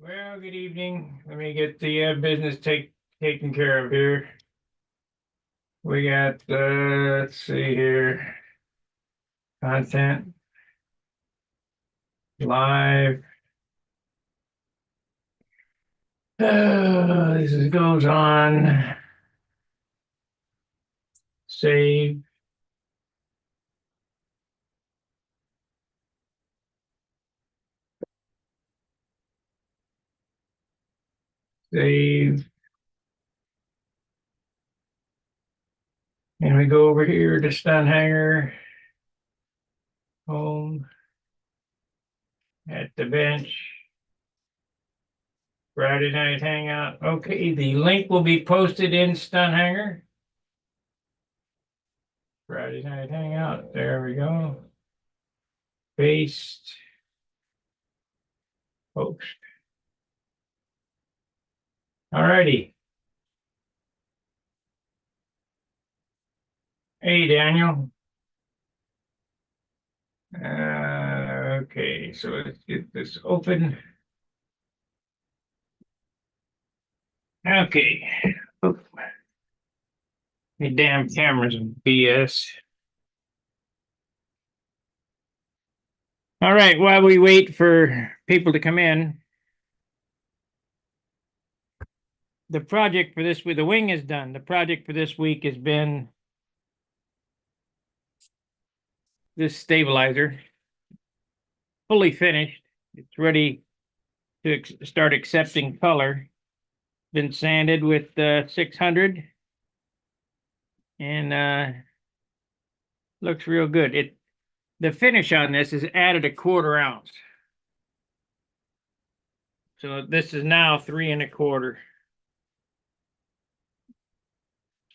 Well, good evening. Let me get the business taken care of here. We got, let's see here, content, live. Goes on. Save. Save. And we go over here to Stunt Hangar. Home. At the bench. Friday night hangout. Okay, the link will be posted in Stunt Hangar. Friday night hangout. There we go. Paste. Post. Alrighty. Hey, Daniel. Okay, so let's get this open. Okay. Oh, the damn camera's BS. All right, while we wait for people to come in, the project for this week, the wing is done. The project for this week has been this stabilizer, fully finished. It's ready to start accepting color. Been sanded with 600 and looks real good. The finish on this is added a 1/4 ounce. So this is now 3 1/4.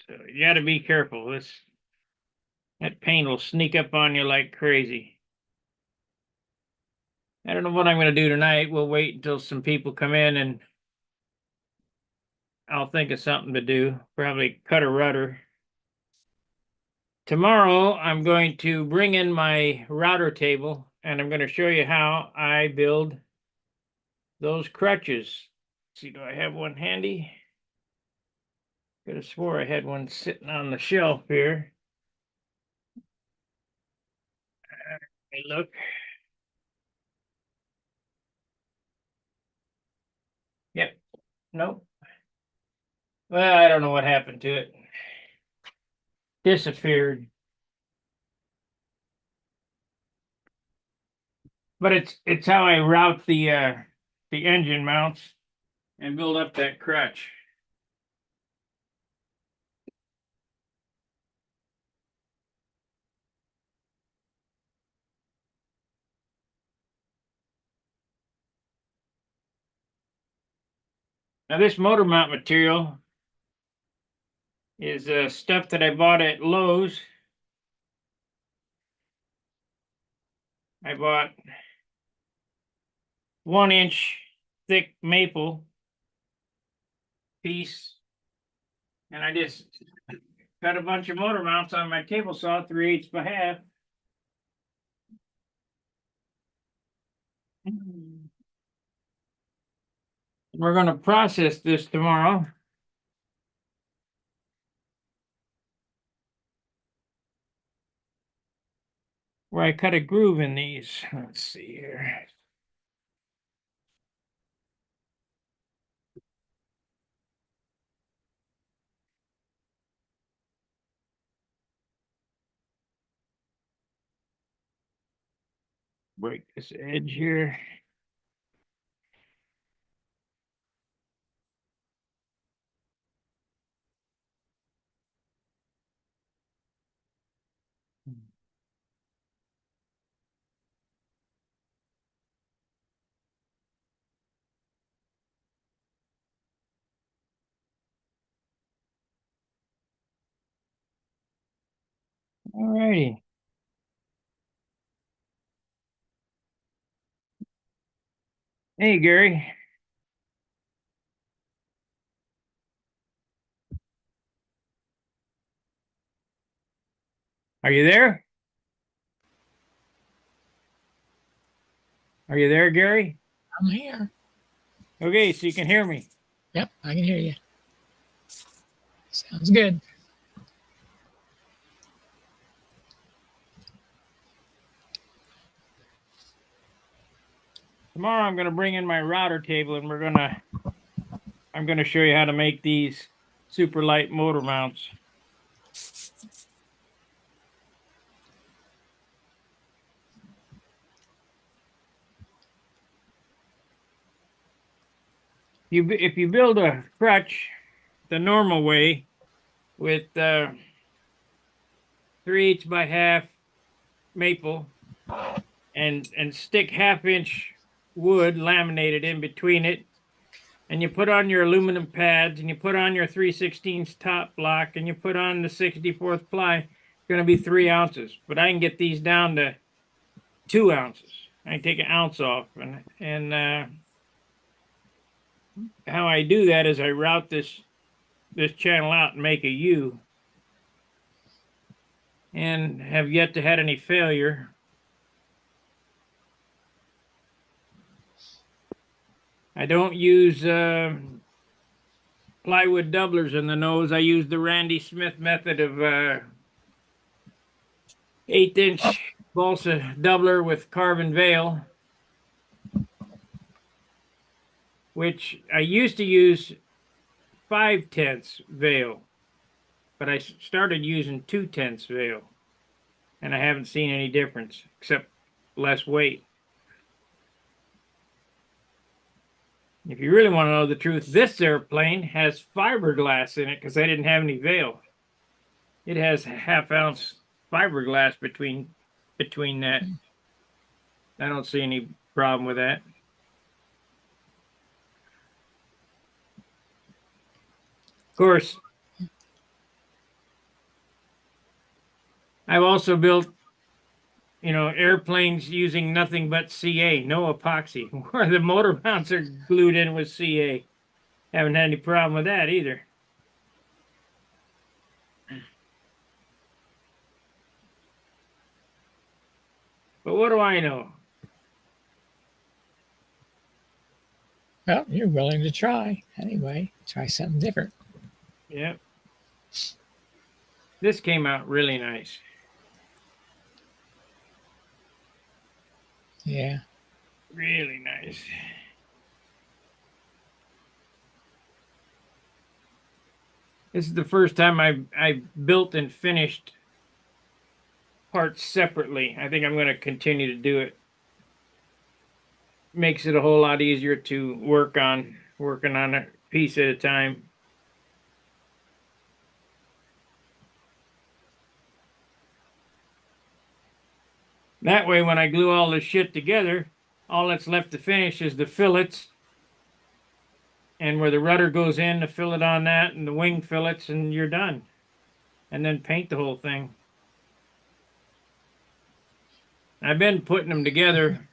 So you got to be careful. That paint will sneak up on you like crazy. I don't know what I'm going to do tonight. We'll wait until some people come in and I'll think of something to do. Probably cut a rudder. Tomorrow I'm going to bring in my router table and I'm going to show you how I build those crutches. Let's see, do I have one handy? Could have swore I had one sitting on the shelf here. Hey, look. Yep. Nope. Well, I don't know what happened to it. Disappeared. But it's how I route the engine mounts and build up that crutch. Now this motor mount material is stuff that I bought at Lowe's. I bought 1-inch thick maple piece, and I just cut a bunch of motor mounts on my table saw 3/8 by half. We're going to process this tomorrow. Where I cut a groove in these. Let's see here. Break this edge here. All righty. Hey, Gary. Are you there? Are you there, Gary? I'm here. Okay, so you can hear me. Yep, I can hear you. Sounds good. Tomorrow I'm going to bring in my router table and I'm going to show you how to make these super light motor mounts. If you build a crutch the normal way with 3/8 by half maple and stick 1/2 inch wood laminated in between it, and you put on your aluminum pads and you put on your 3/16 top block and you put on the 64th ply, it's going to be 3 ounces. But I can get these down to 2 ounces. I can take an ounce off, and how I do that is I route this channel out and make a U, and have yet to had any failure. I don't use plywood doublers in the nose. I use the Randy Smith method of 1/8 inch balsa doubler with carbon veil, which I used to use 5/10 veil, but I started using 2/10 veil, and I haven't seen any difference except less weight. If you really want to know the truth, this airplane has fiberglass in it because I didn't have any veil. It has 1/2 ounce fiberglass between that. I don't see any problem with that. Of course, I've also built, airplanes using nothing but CA, no epoxy, where the motor mounts are glued in with CA. Haven't had any problem with that either. But what do I know? Well, you're willing to try. Anyway, try something different. Yep. This came out really nice. Yeah. Really nice. This is the first time I built and finished parts separately. I think I'm going to continue to do it. Makes it a whole lot easier to working on a piece at a time. That way, when I glue all this shit together, all that's left to finish is the fillets, and where the rudder goes in, the fillet on that, and the wing fillets, and you're done. And then paint the whole thing. I've been putting them together,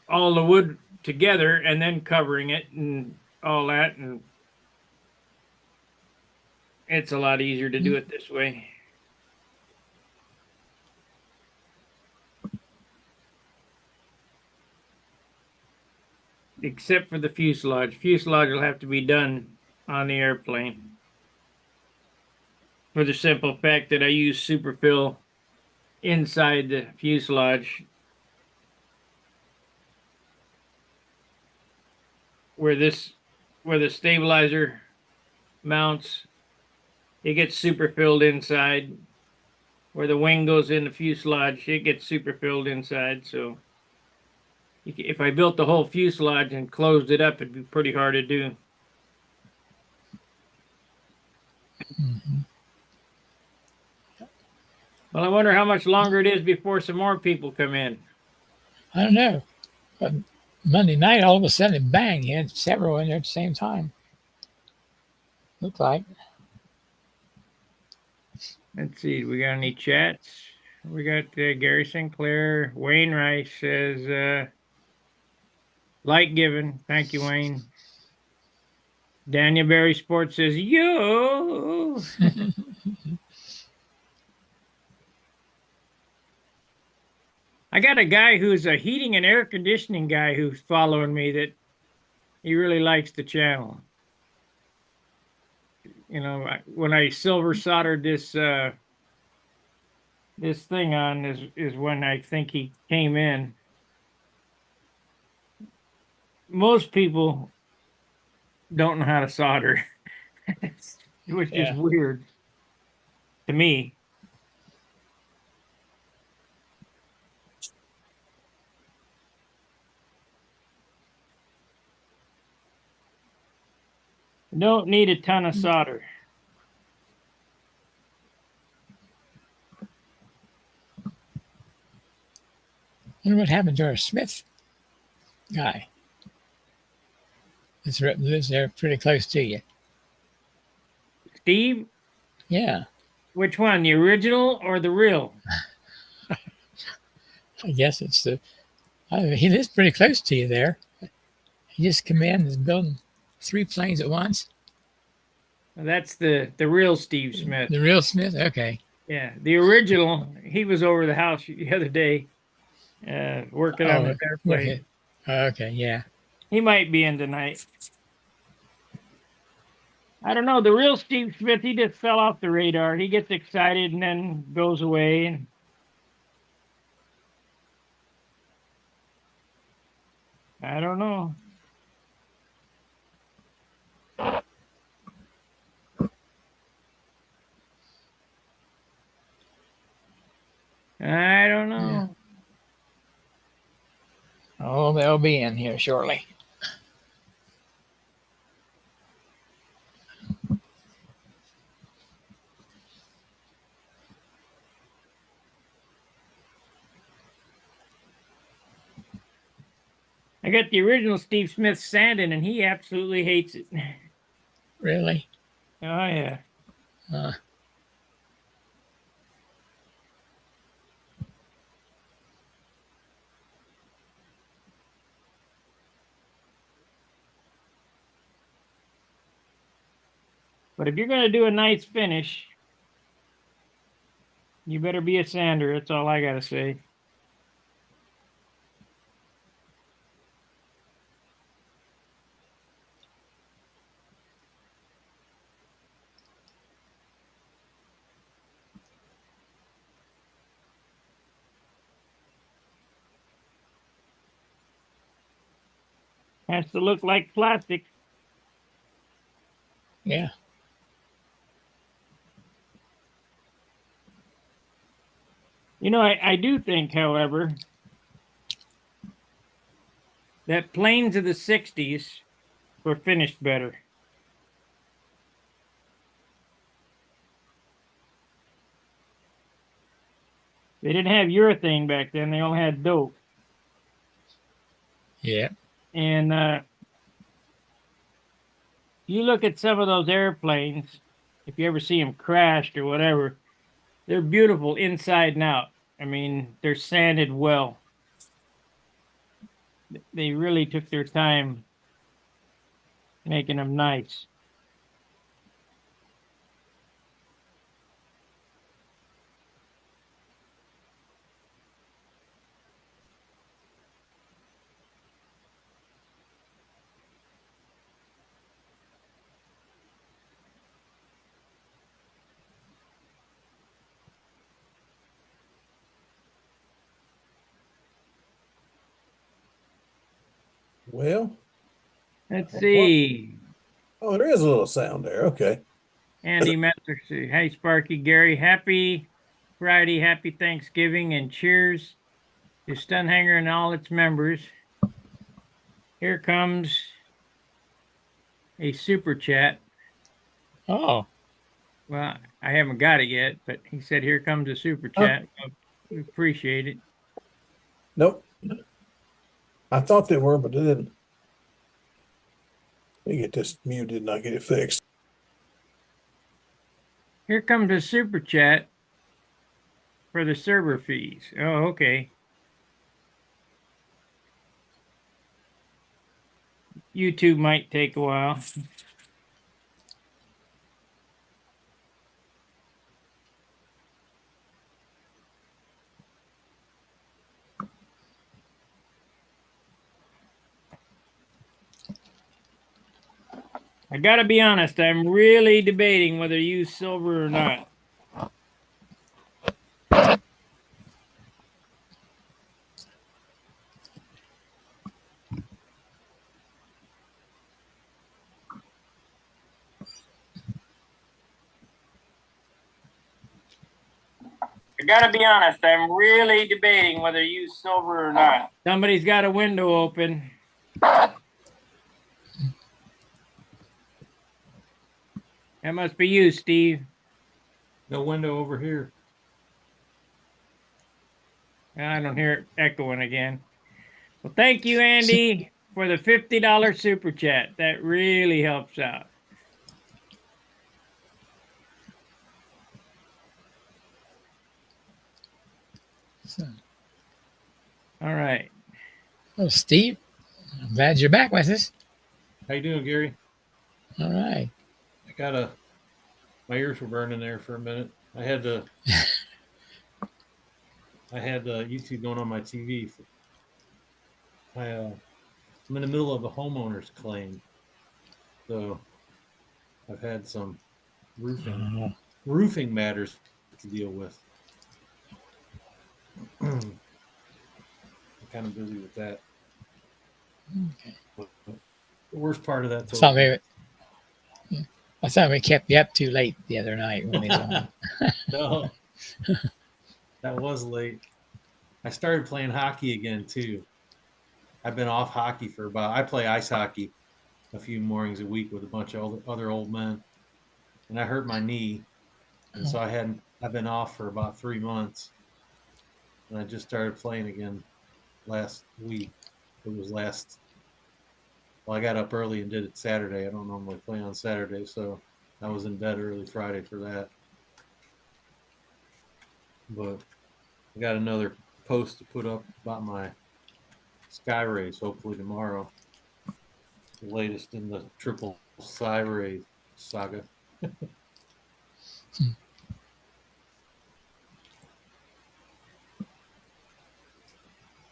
all the wood together and then covering it and all that, and it's a lot easier to do it this way. Except for the fuselage. Fuselage will have to be done on the airplane, for the simple fact that I use superfill inside the fuselage where the stabilizer mounts. It gets super filled inside. Where the wing goes in the fuselage, it gets super filled inside. So if I built the whole fuselage and closed it up, it'd be pretty hard to do. Mm-hmm. Well, I wonder how much longer it is before some more people come in. I don't know. But Monday night, all of a sudden, bang, you had several in there at the same time. Looked like. Let's see. We got any chats? We got Gary Sinclair. Wayne Rice says, like given. Thank you, Wayne. Daniel Berry Sports says, yo. I got a guy who's a heating and air conditioning guy who's following me that he really likes the channel. You know, when I silver soldered this thing on is when I think he came in. Most people don't know how to solder, which is Yeah. weird to me. Don't need a ton of solder. Wonder what happened to our Smith guy. Lives there pretty close to you. Steve, Yeah. which one, the original or the real? I guess it's the. He lives pretty close to you there. He just come in and is building 3 planes at once. That's the real Steve Smith. The real Smith. Okay. Yeah, the original. He was over the house the other day, working on Oh, this we're hit. airplane. Okay. Yeah. He might be in tonight. I don't know. The real Steve Smith, he just fell off the radar. He gets excited and then goes away. And I don't know. I don't Yeah. know. Oh, they'll be in here shortly. I got the original Steve Smith sanding, and he absolutely hates it. Really? Oh yeah. Uh, But if you're gonna do a nice finish, you better be a sander. That's all I gotta say. Has to look like plastic. yeah. You know, I do think, however, that planes of the '60s were finished better. They didn't have urethane back then. They only had dope. Yeah. And you look at some of those airplanes, if you ever see them crashed or whatever, they're beautiful inside and out. I mean, they're sanded well. They really took their time making them nice. Well, Let's what? see. Oh, there is a little sound there. Okay. Andy Metzer, hey Sparky, Gary, happy Friday, happy Thanksgiving, and cheers to Stunt Hangar and all its members. Here comes a super chat. Oh, Well, I haven't got it yet, but he said, "Here comes a super Huh? chat." Well, we appreciate it. Nope. I thought they were, but they didn't. Let me get this muted and I get it fixed. Here comes a super chat for the server fees. Oh, okay. YouTube might take a while. I gotta be honest, I'm really debating whether to use silver or not. I gotta be honest, I'm really debating whether to use silver or not. Somebody's got a window open. That must be you, Steve. No window over here. I don't hear it echoing again. Well, thank you, Andy, for the $50 super chat. That really helps out. So, All right. well, Steve, I'm glad you're back with us. How you doing, Gary? All right. My ears were burning there for a minute. I had YouTube going on my TV. I'm in the middle of a homeowner's claim, so I've had some roofing matters to deal with. I'm kind of busy with that. Okay. The worst part of that's I thought we kept you up too late the other night when we was on. No, that was late. I started playing hockey again too. I've been off hockey I play ice hockey a few mornings a week with a bunch of other old men, and I hurt my knee, and so I've been off for about 3 months, and I just started playing again last week. I got up early and did it Saturday. I don't normally play on Saturday, so I was in bed early Friday for that. But I got another post to put up about my sky race, hopefully tomorrow. The latest in the triple sky race saga.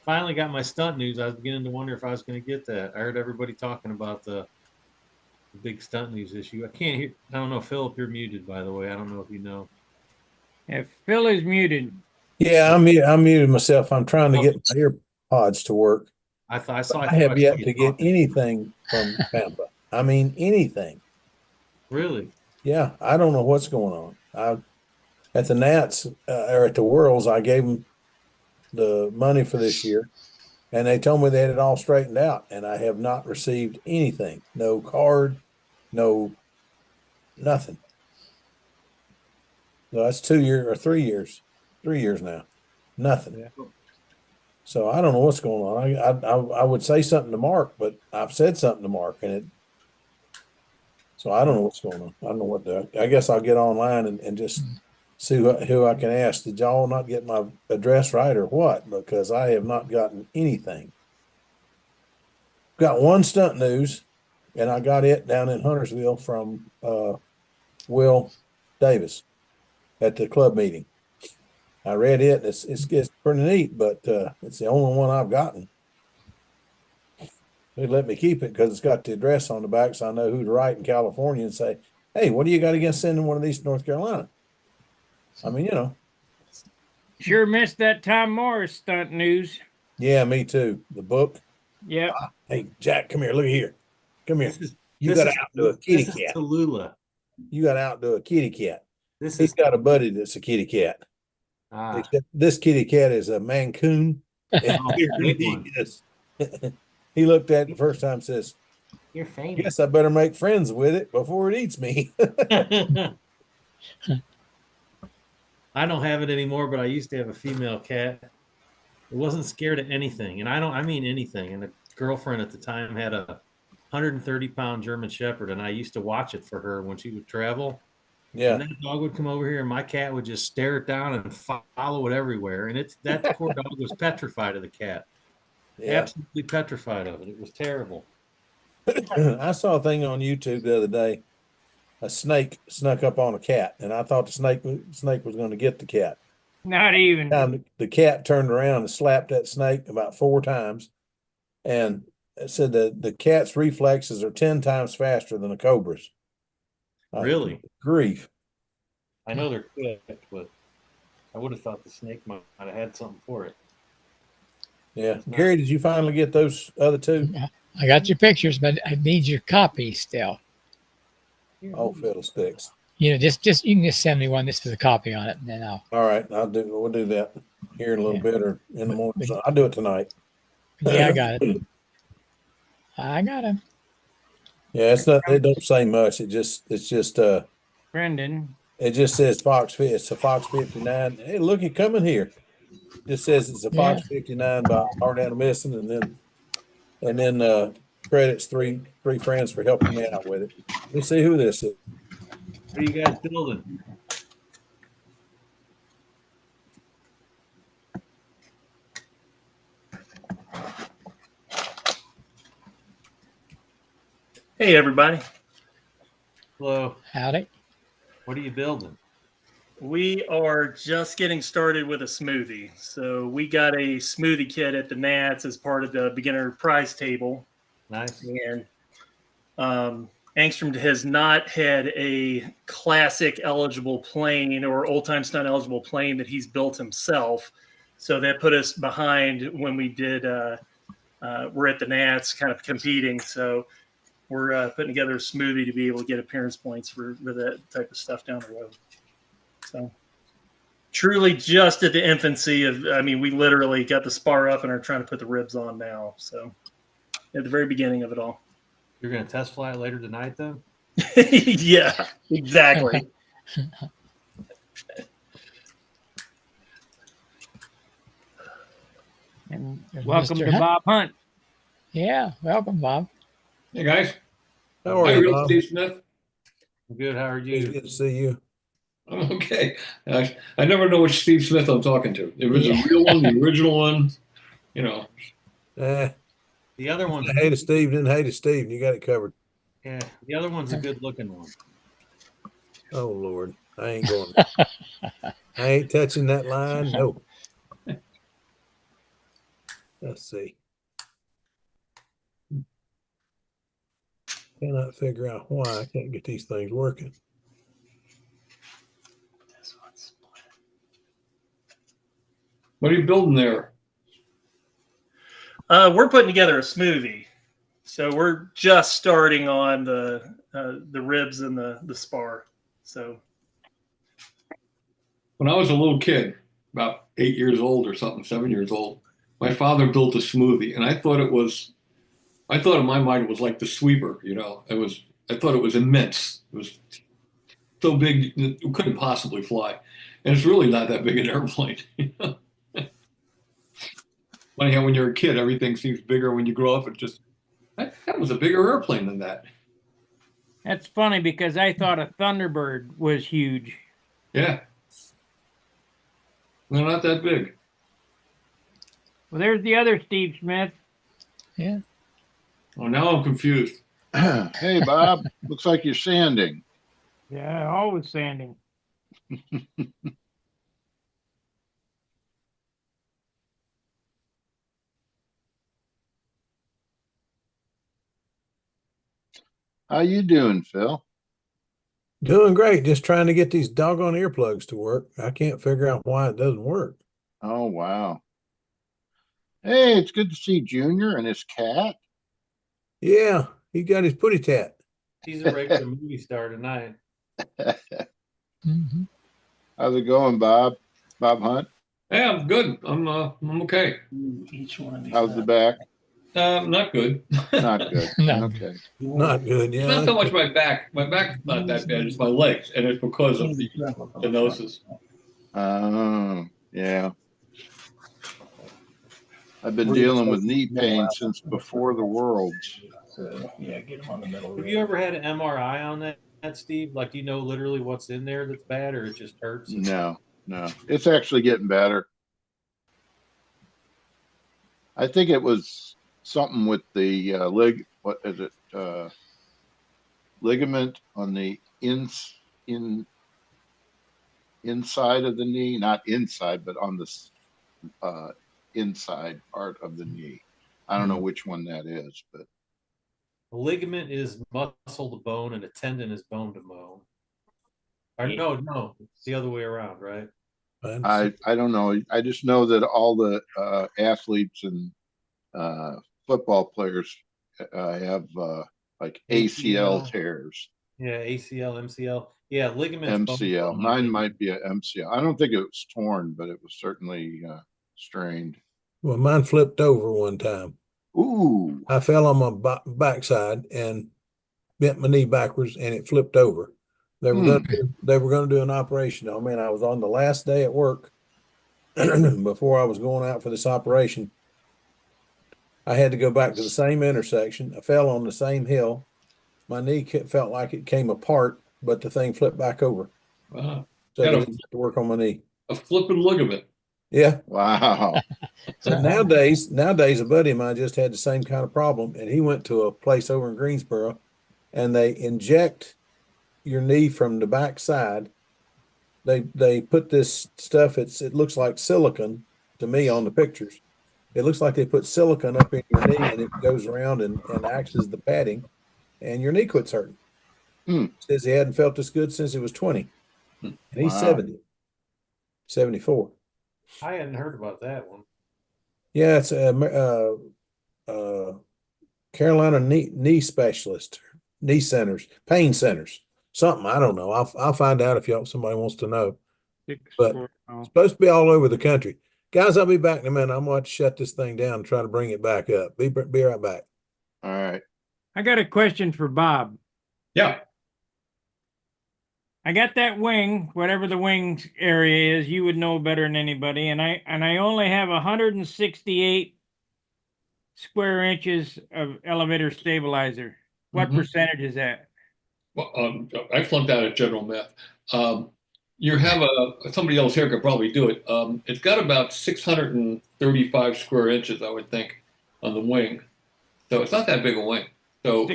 Finally got my stunt news. I was beginning to wonder if I was going to get that. I heard everybody talking about the big stunt news issue. I can't hear. I don't know, Philip, you're muted, by the way. I don't know if you know. If Phil is muted. Yeah, I muted myself. I'm trying to get my earpods to work. I have yet to get anything from Tampa. I mean, anything. Really? Yeah, I don't know what's going on. At the Nats or at the Worlds, I gave them the money for this year, and they told me they had it all straightened out, and I have not received anything. No card, no nothing. So that's 2 years or 3 years, 3 years now, nothing. Yeah. So I don't know what's going on. I would say something to Mark, but I've said something to Mark, so I don't know what's going on. I don't know what to. I guess I'll get online and just see who I can ask. Did y'all not get my address right or what? Because I have not gotten anything. Got one stunt news, and I got it down in Huntersville from Will Davis at the club meeting. I read it. It's pretty neat, but it's the only one I've gotten. They let me keep it because it's got the address on the back, so I know who to write in California and say, "Hey, what do you got against sending one of these to North Carolina?" I mean, Sure missed that Tom Morris stunt news. Yeah, me too. The book. Yep. Hey, Jack, come here. Look here. Come here. You This got is to outdo a kitty This is cat. Tallulah. You got to outdo a kitty cat. This He's is got a buddy that's a kitty cat. Except this kitty cat is a Mancoon. And Oh, here big he one. is. He looked at it the first time and says, You're famous. "Guess I better make friends with it before it eats me." I don't have it anymore, but I used to have a female cat. It wasn't scared of anything, and I mean anything. And a girlfriend at the time had a 130-pound German Shepherd, and I used to watch it for her when she would travel. Yeah. And that dog would come over here, and my cat would just stare it down and follow it everywhere. And that poor dog was petrified of the cat. Yeah. Absolutely petrified of it. It was terrible. I saw a thing on YouTube the other day. A snake snuck up on a cat, and I thought the snake was going to get the cat. Not even. The cat turned around and slapped that snake about 4 times, and it said the cat's reflexes are 10 times faster than a cobra's. Really? Grief. I know they're quick, but I would have thought the snake might have had something for it. Yeah. Gary, did you finally get those other two? I got your pictures, but I need your copy still. Oh, fiddlesticks. Just you can just send me one just with a copy on it, and then I'll. All right, we'll do that here in a little bit or in the morning. But- So I'll do it tonight. Yeah, I got it. I got him. Yeah, it don't say much. It's just Brendan. it just says it's a Fox 59. Hey, look, he coming here. Just says it's a Fox 59 by Aerodynamics, and then credits three friends for helping me out with it. Let me see who this is. What are you guys building? Hey, everybody. Hello. Howdy. What are you building? We are just getting started with a smoothie. So we got a smoothie kit at the Nats as part of the beginner prize table. Nice. And Angstrom has not had a classic eligible plane or old-time stunt eligible plane that he's built himself. So that put us behind when we did we're at the Nats kind of competing. So we're putting together a smoothie to be able to get appearance points for that type of stuff down the road. So truly just at the infancy of, I mean, we literally got the spar up and are trying to put the ribs on now. So at the very beginning of it all. You're going to test fly it later tonight, though? Yeah, exactly. And There's welcome Mr. to Hunt. Bob Hunt. Yeah, welcome, Bob. Hey guys, How are hi, you, real Bob? Steve Smith. Good. How are It's you? good to see you. I'm okay. I never know which Steve Smith I'm talking to. It was Yeah. the real one, the original one. You know, The other one's I hated Steve, didn't hate it, Steve. You got it covered. yeah. The other one's a good-looking one. Oh Lord, I ain't going. I ain't touching that line. No. Let's see. Cannot figure out why I can't get these things working. what are you building there? We're putting together a smoothie. So we're just starting on the ribs and the spar. So When I was a little kid, about 8 years old or something, 7 years old, my father built a smoothie, and I thought in my mind it was like the sweeper. You know, I thought it was immense. It was so big it couldn't possibly fly, and it's really not that big an airplane. Funny how when you're a kid, everything seems bigger. When you grow up, it just that was a bigger airplane than that. That's funny because I thought a Thunderbird was huge. Yeah. They're not that big. Well, there's the other Steve Smith. Yeah. Oh, now I'm confused. Hey, Bob. Looks like you're sanding. Yeah, always sanding. How you doing, Phil? Doing great. Just trying to get these doggone earplugs to work. I can't figure out why it doesn't work. Oh, wow. Hey, it's good to see Junior and his cat. Yeah, he got his putty tat. He's a regular movie star tonight. Mm-hmm. How's it going, Bob? Bob Hunt? Yeah, I'm good. I'm okay. each one of these. How's the back? Not good. Not good. No. Okay. Not good. It's Yeah. not so much my back. My back's not that bad. It's my legs, and it's because of the stenosis. Oh, yeah. I've been dealing with knee pain since before the Worlds. Yeah, get them on the middle. Have you ever had an MRI on that, Steve? Like, do you know literally what's in there that's bad, or it just hurts? No. It's actually getting better. I think it was something with the ligament on the inside of the knee, not inside, but on the inside part of the knee. I don't know which one that is, but A ligament is muscle to bone, and a tendon is bone to bone. Or no, it's the other way around, right? I don't know. I just know that all the athletes and football players have like ACL tears. Yeah, ACL, MCL. Yeah, ligaments. MCL. Mine might be a MCL. I don't think it was torn, but it was certainly strained. Well, mine flipped over one time. Ooh. I fell on my backside and bent my knee backwards, and it flipped over. They were going to do an operation on me, and I was on the last day at work before I was going out for this operation. I had to go back to the same intersection. I fell on the same hill. My knee felt like it came apart, but the thing flipped back over. Wow. So I didn't have to work on my knee. A flipping ligament. Yeah. Wow. But nowadays, a buddy of mine just had the same kind of problem, and he went to a place over in Greensboro, and they inject your knee from the back side. They put this stuff. It looks like silicone to me on the pictures. It looks like they put silicone up in your knee, and it goes around and acts as the padding, and your knee quits hurting. Says he hadn't felt this good since he was 20, and he's 70, 74. I hadn't heard about that one. Yeah, it's Carolina knee specialist, knee centers, pain centers, something. I don't know. I'll find out if somebody wants to know. But it's supposed to be all over the country. Guys, I'll be back in a minute. I'm going to shut this thing down and try to bring it back up. Be right back. All right. I got a question for Bob. Yeah. I got that wing, whatever the wing area is, you would know better than anybody. And I only have 168 square inches of elevator stabilizer. What percentage is that? Well, I flunked out at general math. You have somebody else here could probably do it. It's got about 635 square inches, I would think, on the wing. So it's not that big a wing. So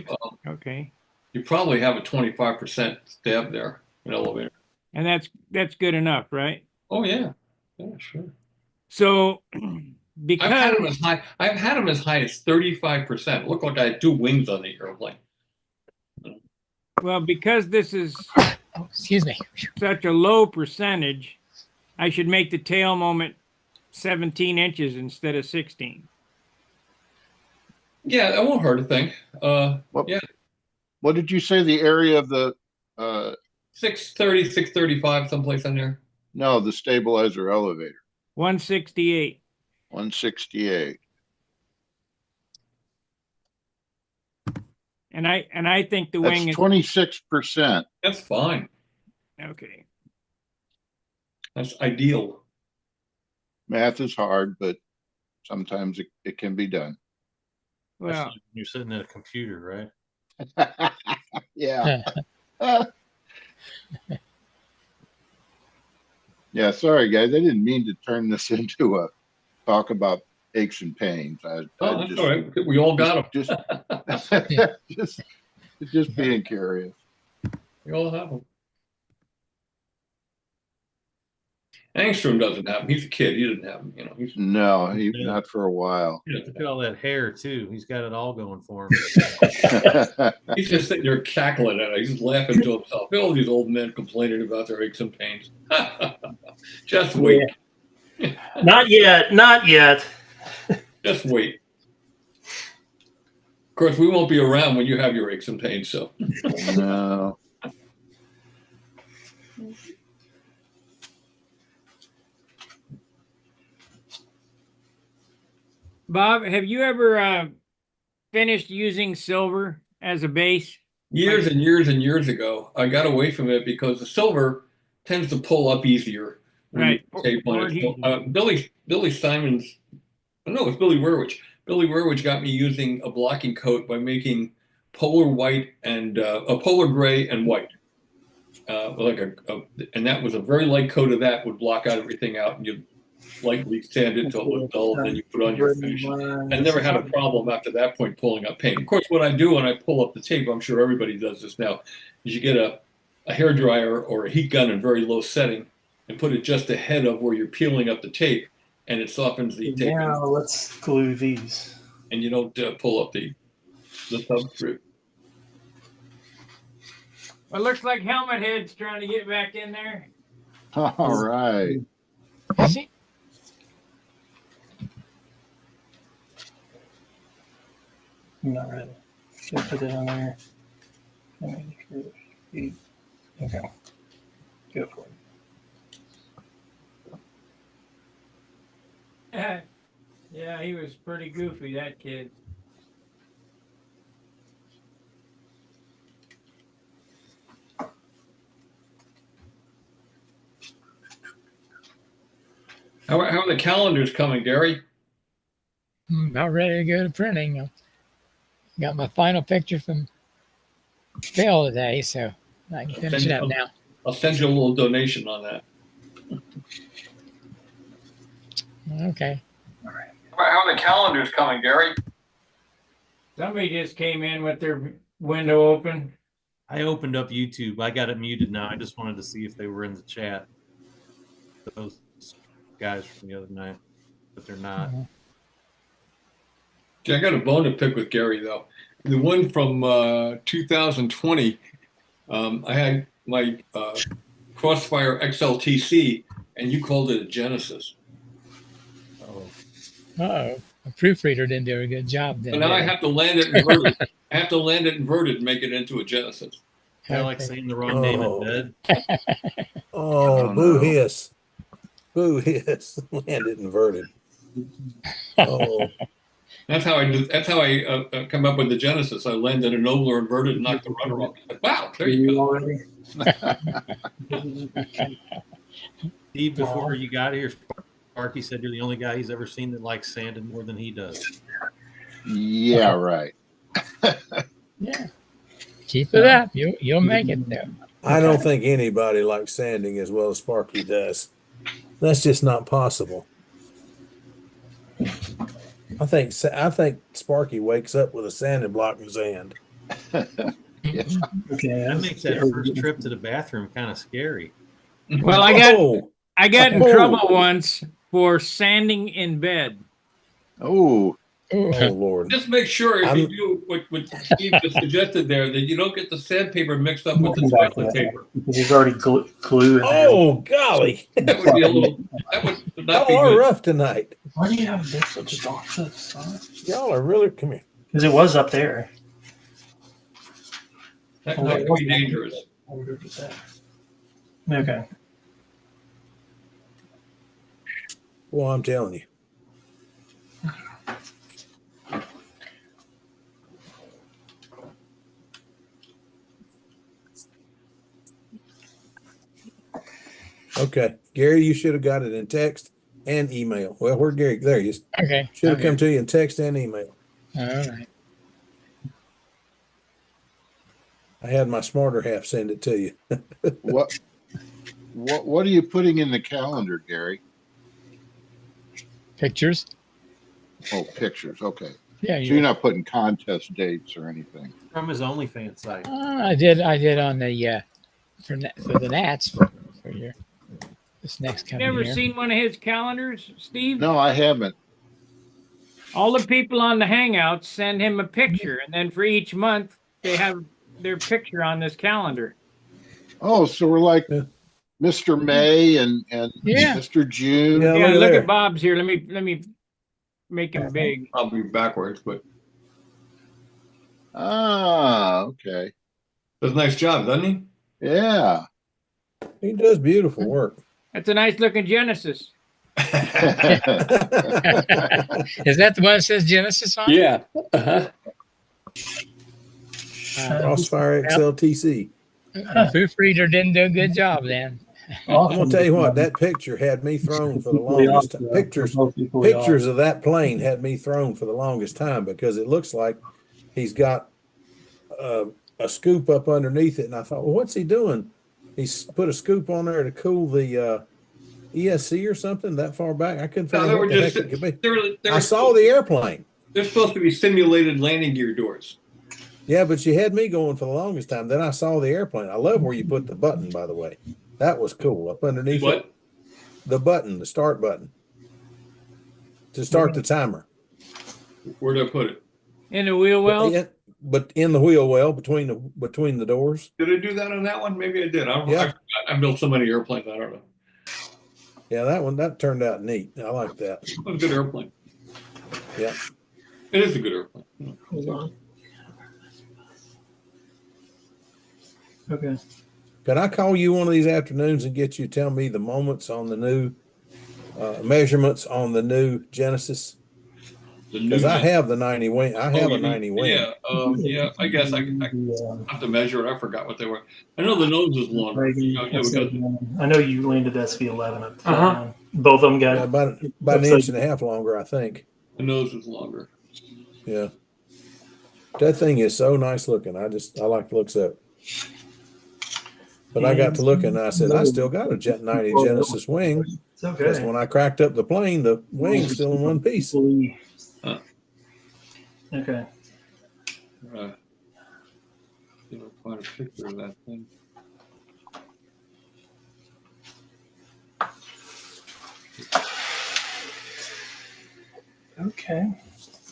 okay, you probably have a 25% stab there, an elevator. And that's good enough, right? Oh yeah, sure. So because I've had them as high as 35%. Looked like I had two wings on the airplane. Well, because this is excuse me, such a low percentage, I should make the tail moment 17 inches instead of 16. Yeah, that won't hurt a thing. What did you say the area of the 630, 635, someplace on there? No, the stabilizer elevator. 168. 168. And I think the wing is 26%. That's fine. okay. That's ideal. Math is hard, but sometimes it can be done. Well, you're sitting at a computer, right? Yeah. Yeah, sorry guys. I didn't mean to turn this into a talk about aches and pains. That's all right. We all got them. Just being curious. We all have them. Angstrom doesn't have them. He's a kid. He didn't have them. You know. No, not for a while. Look at all that hair too. He's got it all going for him. He's just sitting there cackling at it. He's laughing to himself. All these old men complaining about their aches and pains. Just wait. Yeah. Not yet. Not yet. Just wait. Of course, we won't be around when you have your aches and pains. So. No. Bob, have you ever finished using silver as a base? Years and years and years ago, I got away from it because the silver tends to pull up easier. Right. Billy Simons, no, it's Billy Werwich. Billy Werwich got me using a blocking coat by making polar white and a polar gray and white. And that was a very light coat of that would block out everything out, and you lightly sand it until it looked dull, and then you put on your finish. I never had a problem after that point pulling up paint. Of course, what I do when I pull up the tape, I'm sure everybody does this now, is you get a hair dryer or a heat gun in very low setting and put it just ahead of where you're peeling up the tape, and it softens the tape. Now let's glue these. and you don't pull up the substrip. Well, looks like Helmet Head's trying to get back in there. All right. Is he? I'm not ready. Should I put it on there? Okay. Go for it. Yeah, he was pretty goofy, that kid. How are the calendars coming, Gary? I'm about ready to go to printing. Got my final picture from Bill today, so I can finish it up now. I'll send you a little donation on that. Okay. All right. How are the calendars coming, Gary? Somebody just came in with their window open. I opened up YouTube. I got it muted now. I just wanted to see if they were in the chat. Those guys from the other night, but they're not. Gee, I got a bone to pick with Gary though. The one from 2020, I had my Crossfire XLTC, and you called it a Genesis. Uh-oh. A proofreader didn't do a good job then. But now I did have to land it inverted. I have to land it inverted and make it into a Genesis. he? They're like saying the wrong name in bed. Oh, Oh, boo no. hiss. Boo hiss. Landed inverted. Oh, That's how I come up with the Genesis. I landed a nobler inverted and knocked the rudder off. Wow, there you go. Already? Steve, before you got here, Sparky said you're the only guy he's ever seen that likes sanding more than he does. Yeah, right. Yeah. Keep it up. You'll make it there. I don't think anybody likes sanding as well as Sparky does. That's just not possible. I think Sparky wakes up with a sanding block in his hand. Okay. That makes that first trip to the bathroom kind of scary. Well, I got in Oh. trouble once for sanding in bed. Oh, Oh Lord. Just make sure if I'm- you do what Steve just suggested there, that you don't get the sandpaper mixed up with the Welcome back to toilet that. paper. Because there's already glue in there. Oh golly. That would be a little. That would not be Y'all are good. rough tonight. Why do you have this just off to the side? Y'all are really come here. Because it was up there. That could be dangerous. I moved it there. Okay. Well, I'm telling you. Okay, Gary, you should have got it in text and email. Well, where Gary? There he is. Okay. Should have Okay. come to you in text and email. All right. I had my smarter half send it to you. what are you putting in the calendar, Gary? Pictures. Oh, pictures. Okay. Yeah. So you're not putting contest dates or anything. From his OnlyFans site. I did on the for the Nats for your this next You coming never year. seen one of his calendars, Steve? No, I haven't. All the people on the Hangouts send him a picture, and then for each month they have their picture on this calendar. Oh, so we're like Yeah. Mr. May and Yeah. Mr. June. Yeah. Yeah, look at look there. at Bob's here. Let me make him big. I'll be backwards, but Ah, okay. does a nice job, doesn't he? Yeah. He does beautiful work. That's a nice looking Genesis. Is that the one that says Genesis on? Yeah. Uh-huh. Crossfire XLTC. Proofreader didn't do a good job then. I'm gonna tell you what, that picture had me thrown for the longest time. Pictures of that plane had me thrown for the longest time because it looks like he's got a scoop up underneath it, and I thought, well, what's he doing? He's put a scoop on there to cool the ESC or something that far back. I couldn't No, figure they out were what the just. heck it could be. They I were saw the airplane. They're supposed to be simulated landing gear doors. Yeah, but you had me going for the longest time. Then I saw the airplane. I love where you put the button, by the way. That was cool. Up underneath it, What? the button, the start button to start the timer. Where'd I put it? In the wheel well? But in the wheel well between the doors. Did I do that on that one? Maybe I did. I don't. Yeah. I built so many airplanes. I don't know. Yeah, that turned out neat. I like that. It was a good airplane. Yeah. It is a good airplane. Hold on. Okay. Can I call you one of these afternoons and get you to tell me the moments on the new measurements on the new Genesis? The new Because I Gen- have the 90 wing. I have Oh, a you mean- 90 wing. Yeah, I guess I have to measure it. I forgot what they were. I know the nose is longer. I know you landed SV11 at the time. Uh-huh. Both of them Yeah, got about an upside- inch and a half longer, I think. The nose is longer. Yeah. That thing is so nice looking. I like the looks of it. But I got to looking and I said, I still got a Jet 90 Genesis wing. It's Because okay. when I cracked up the plane, the wing's still in one piece. Huh. Okay. See if I can find a picture of that thing. Okay.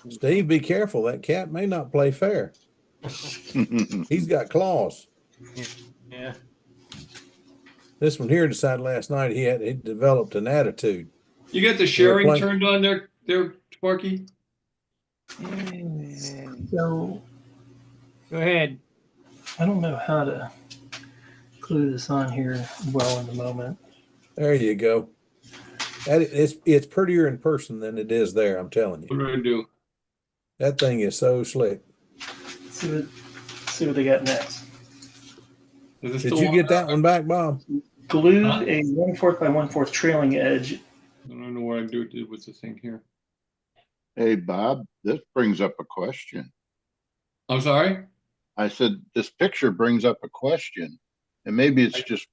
Steve, be careful. That cat may not play fair. He's got claws. Yeah. This one here decided last night he developed an attitude. You got the sharing Airplane. turned on there, Sparky? So Go ahead. I don't know how to glue this on here well in the moment. There you go. It's prettier in person than it is there. I'm telling you. What do I do? That thing is so slick. See what they got next. Is it Did still you on get there? that one back, Bob? Glue Huh? a 1/4 by 1/4 trailing edge. I don't know what I do with the thing here. Hey, Bob, this brings up a question. I'm sorry? I said, this picture brings up a question, and maybe it's just,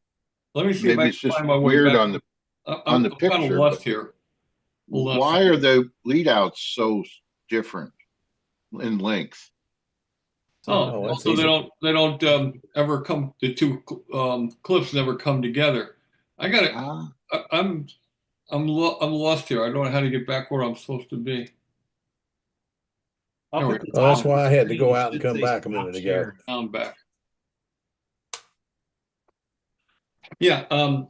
Let me see if maybe I it's can just find my way weird back. on the I'm the kind of picture, lost but- here. Hold on a why second. are the lead outs so different in length? Oh, Oh, that's so easy. they don't ever come. The two clips never come together. I got it. Ah, I'm lost here. I don't know how to get back where I'm supposed to be. Up There we at the Well, that's top of why the I had to screen, go it out and should come say back a minute stop ago. share. Now I'm back. Yeah,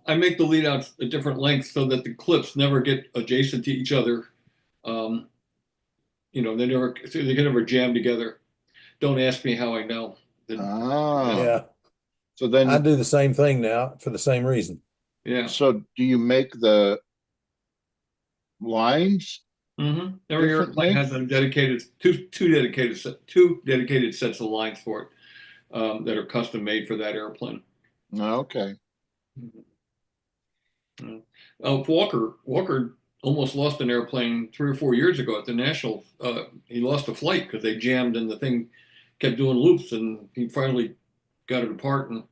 I make the lead outs a different length so that the clips never get adjacent to each other. They can never jam together. Don't ask me how I know. Yeah, So I then, do the same thing now for the same reason. Yeah. so do you make the lines? Mm-hmm. Every Different airplane has a dedicated two dedicated sets of lines for it that are custom made for that airplane. Okay. Walker almost lost an airplane 3 or 4 years ago at the National. He lost a flight because they jammed and the thing kept doing loops, and he finally got it apart and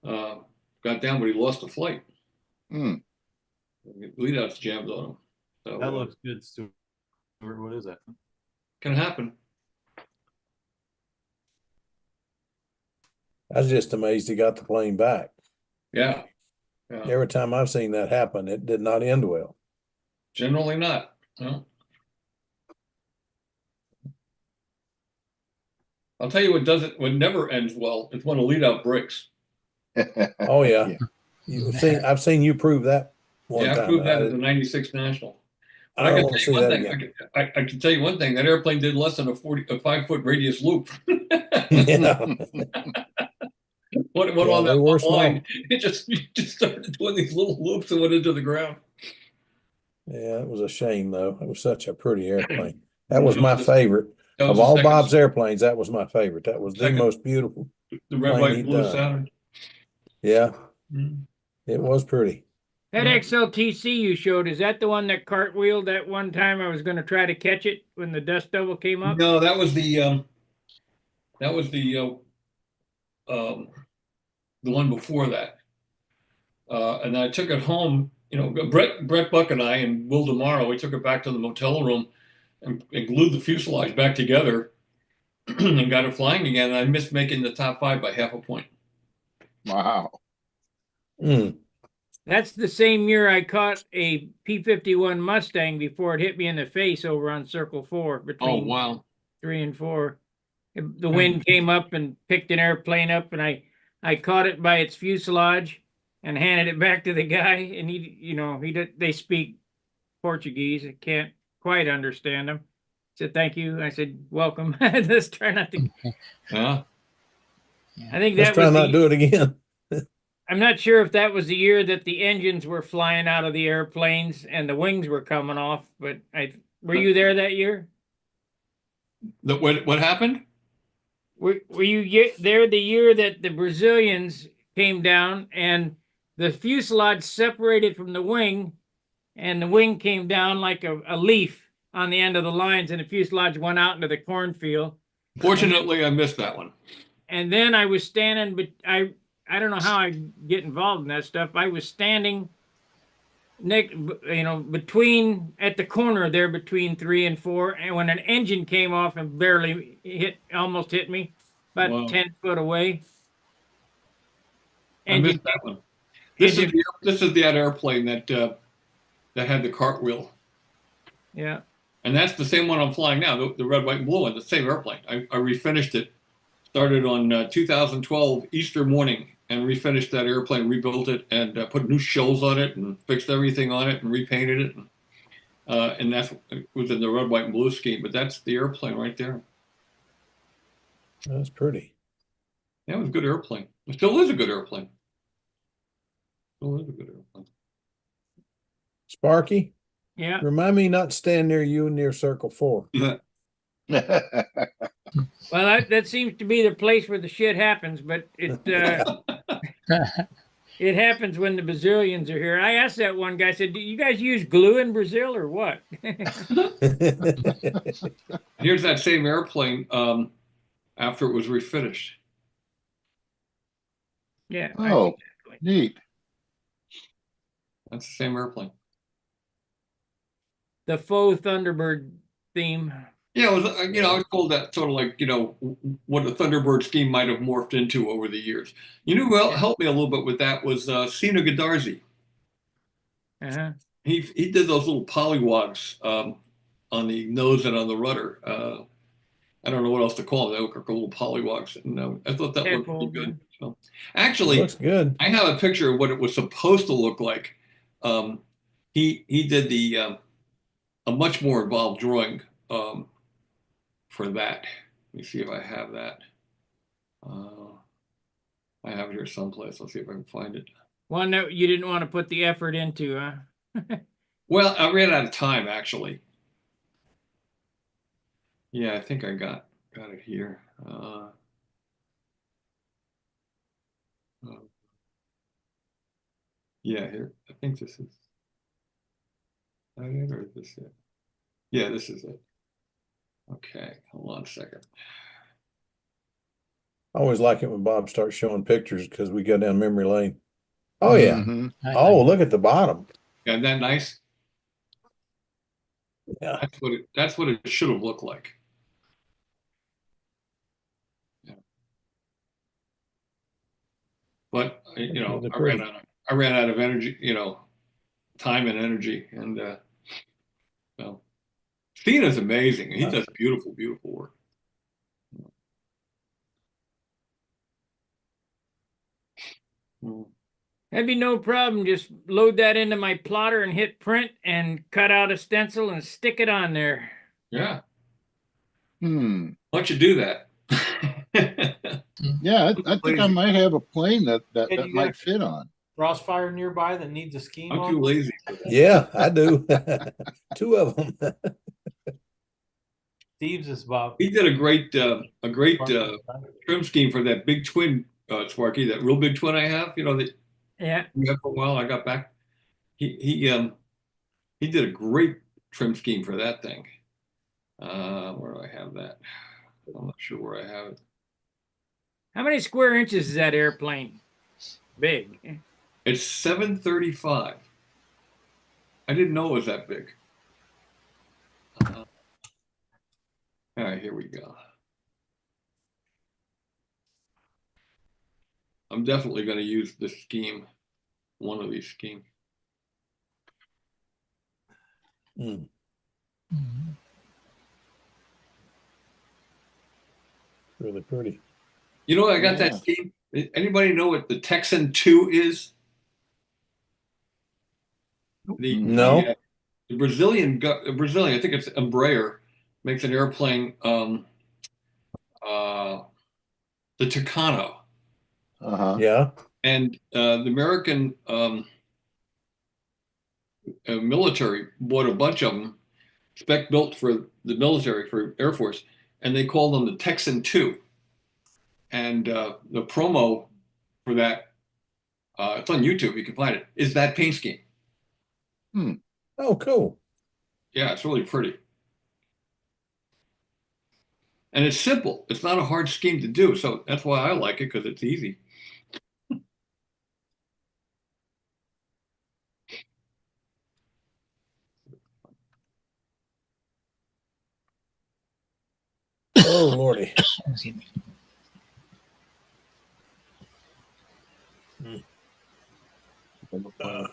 got down, but he lost the flight. Hmm. Lead outs jammed on him. So That looks good, Stuart. What is that? can happen. I was just amazed he got the plane back. Yeah. Yeah. Every time I've seen that happen, it did not end well. Generally not. No. I'll tell you what never ends well is when a lead out breaks. Oh yeah, I've seen you prove that one Yeah, I time. proved that at the '96 National. But I I don't can want tell to you see one that thing. again. I can tell you one thing. That airplane did less than a 5-foot radius loop. Yeah, Went Yeah, on they that were one line. It just started doing these little loops and went into the ground. yeah, it was a shame though. It was such a pretty airplane. That was my The- favorite that was of the all second- Bob's airplanes. That was my favorite. That was the Second. most beautiful. The red, plane white, he'd blue done. Saturn. Yeah, Mhm. it was pretty. That Yeah. XLTC you showed, is that the one that cartwheeled that one time I was going to try to catch it when the dust devil came up? No, that was the one before that. And I took it home. Brett Buck and I and Will Demaro, we took it back to the motel room and glued the fuselage back together and got it flying again. And I missed making the top 5 by half a point. Wow. Mm. That's the same year I caught a P-51 Mustang before it hit me in the face over on Circle 4 Oh, between wow. 3 and 4. The wind came up and picked an airplane up, and I caught it by its fuselage and handed it back to the guy. And they speak Portuguese. I can't quite understand them. Said thank you. I said welcome. Let's try not to. Yeah. I think Let's that try was not to do it again. I'm not sure if that was the year that the engines were flying out of the airplanes and the wings were coming off. But were you there that year? What happened? Were you there the year that the Brazilians came down and the fuselage separated from the wing, and the wing came down like a leaf on the end of the lines, and the fuselage went out into the cornfield. Fortunately, I missed that one. And then I was standing, but I don't know how I get involved in that stuff. I was standing between at the corner there between 3 and 4, and when an engine came off and almost hit me, about Wow. 10 foot away. I missed Engine, that one. This engine, is that airplane that had the cartwheel, yeah. and that's the same one I'm flying now. The red, white, and blue one, the same airplane. I refinished it. Started on 2012 Easter morning and refinished that airplane, rebuilt it, and put new shells on it, and fixed everything on it, and repainted it. And that's was in the red, white, and blue scheme. But that's the airplane right there. That's pretty. That was a good airplane. It still is a good airplane. Still is a good airplane. Sparky, Yeah. remind me not to stand near you near Circle 4. Well, that seems to be the place where the shit happens, but it happens when the Brazilians are here. I asked that one guy, I said, do you guys use glue in Brazil or what? Here's that same airplane after it was refinished. Yeah. Oh, neat. That's the same airplane. The faux Thunderbird theme. Yeah, it was, I was told that sort of like, what a Thunderbird scheme might have morphed into over the years. Who helped me a little bit with that was Sina Godarzi. Uh-huh. He did those little polywogs on the nose and on the rudder. I don't know what else to call them. They look like little polywogs. And I thought that looked really good. So, actually, looks good. I have a picture of what it was supposed to look like. He did a much more involved drawing for that. Let me see if I have that. I have it here someplace. Let's see if I can find it. One that you didn't want to put the effort into, huh? Well, I ran out of time, actually. Yeah, I think I got it here. Yeah, here. I think this is that it, or is this it? Yeah, this is it. Okay, hold on a second. I always like it when Bob starts showing pictures because we go down memory lane. Oh, yeah. Mhm. Oh, look at the bottom. Yeah, isn't that nice? Yeah. That's what it should have looked like. Yeah. But Really I ran out of energy, time and energy, and well, Stina's amazing. He does beautiful, beautiful work. That'd be no problem. Just load that into my plotter and hit print and cut out a stencil and stick it on there. Yeah. Hmm. Why don't you do that? Yeah, I think I might have a plane that Hey, you might got- fit on. Crossfire nearby that needs a scheme I'm on? too lazy for that. Yeah, I do. Two of them. Steve's is about. He did a great trim scheme for that big twin, Sparky, that real big twin I have. That Yeah. you had for a while. I got back. He did a great trim scheme for that thing. Where do I have that? I'm not sure where I have it. How many square inches is that airplane? Big. It's 735. I didn't know it was that big. All right, here we go. I'm definitely going to use this scheme. one of these schemes. Mm. Mhm. Really pretty. You know, I got that Yeah. scheme. Anybody know what the Texan 2 is? No. The Brazilian, I think it's Embraer, makes an airplane, the Tucano. Uh-huh. Yeah. And the American military bought a bunch of them, spec built for the military, for Air Force, and they called them the Texan 2. And the promo for that, it's on YouTube, you can find it, is that paint scheme. Oh, cool. Yeah, it's really pretty. And it's simple. It's not a hard scheme to do. So that's why I like it, because it's easy. Oh, Lordy. Excuse me. Uh,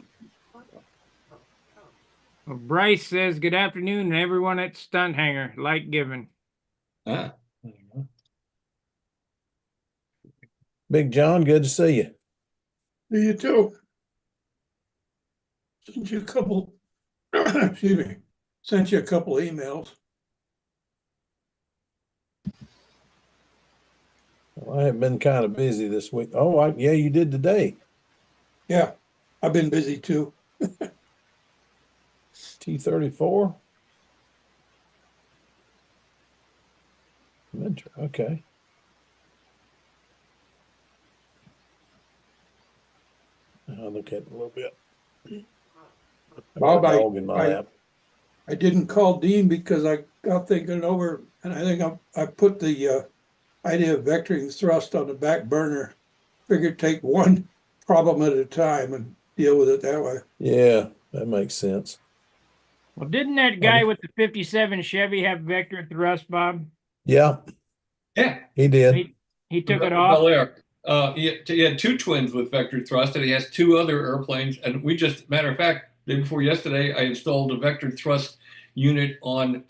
Well, Bryce says, "Good afternoon, and everyone at Stunt Hangar. Like given." Ah, Big John, good to see you. You too. Sent you a couple, excuse me, sent you a couple emails. Well, I have been kind of busy this week. Oh, yeah, you did today. Yeah, I've been busy too. T-34. Okay. I'll look at it a little bit. I've got a Bob, dog in my lap. I didn't call Dean because I got thinking over, and I think I put the idea of vectoring thrust on the back burner. Figured take one problem at a time and deal with it that way. Yeah, that makes sense. Well, didn't that guy with the '57 Chevy have vector thrust, Bob? Yeah, yeah. he did. He took it Bel off. Air. He had 2 twins with vector thrust, and he has 2 other airplanes. And we just, matter of fact, day before yesterday, I installed a vector thrust unit on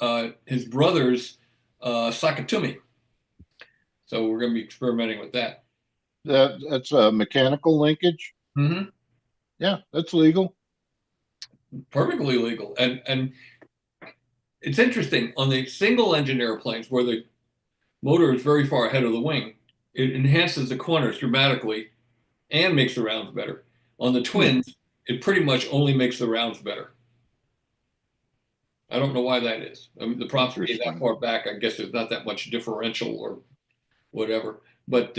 his brother's Sakatumi. So we're going to be experimenting with that. That's a mechanical linkage. Mm-hmm. Yeah, that's legal. Perfectly legal. And it's interesting, on the single engine airplanes where the motor is very far ahead of the wing, it enhances the corners dramatically and makes the rounds better. On the twins, it pretty much only makes the rounds better. I don't know why that is. I mean, the props being that far back, I guess there's not that much differential or whatever. But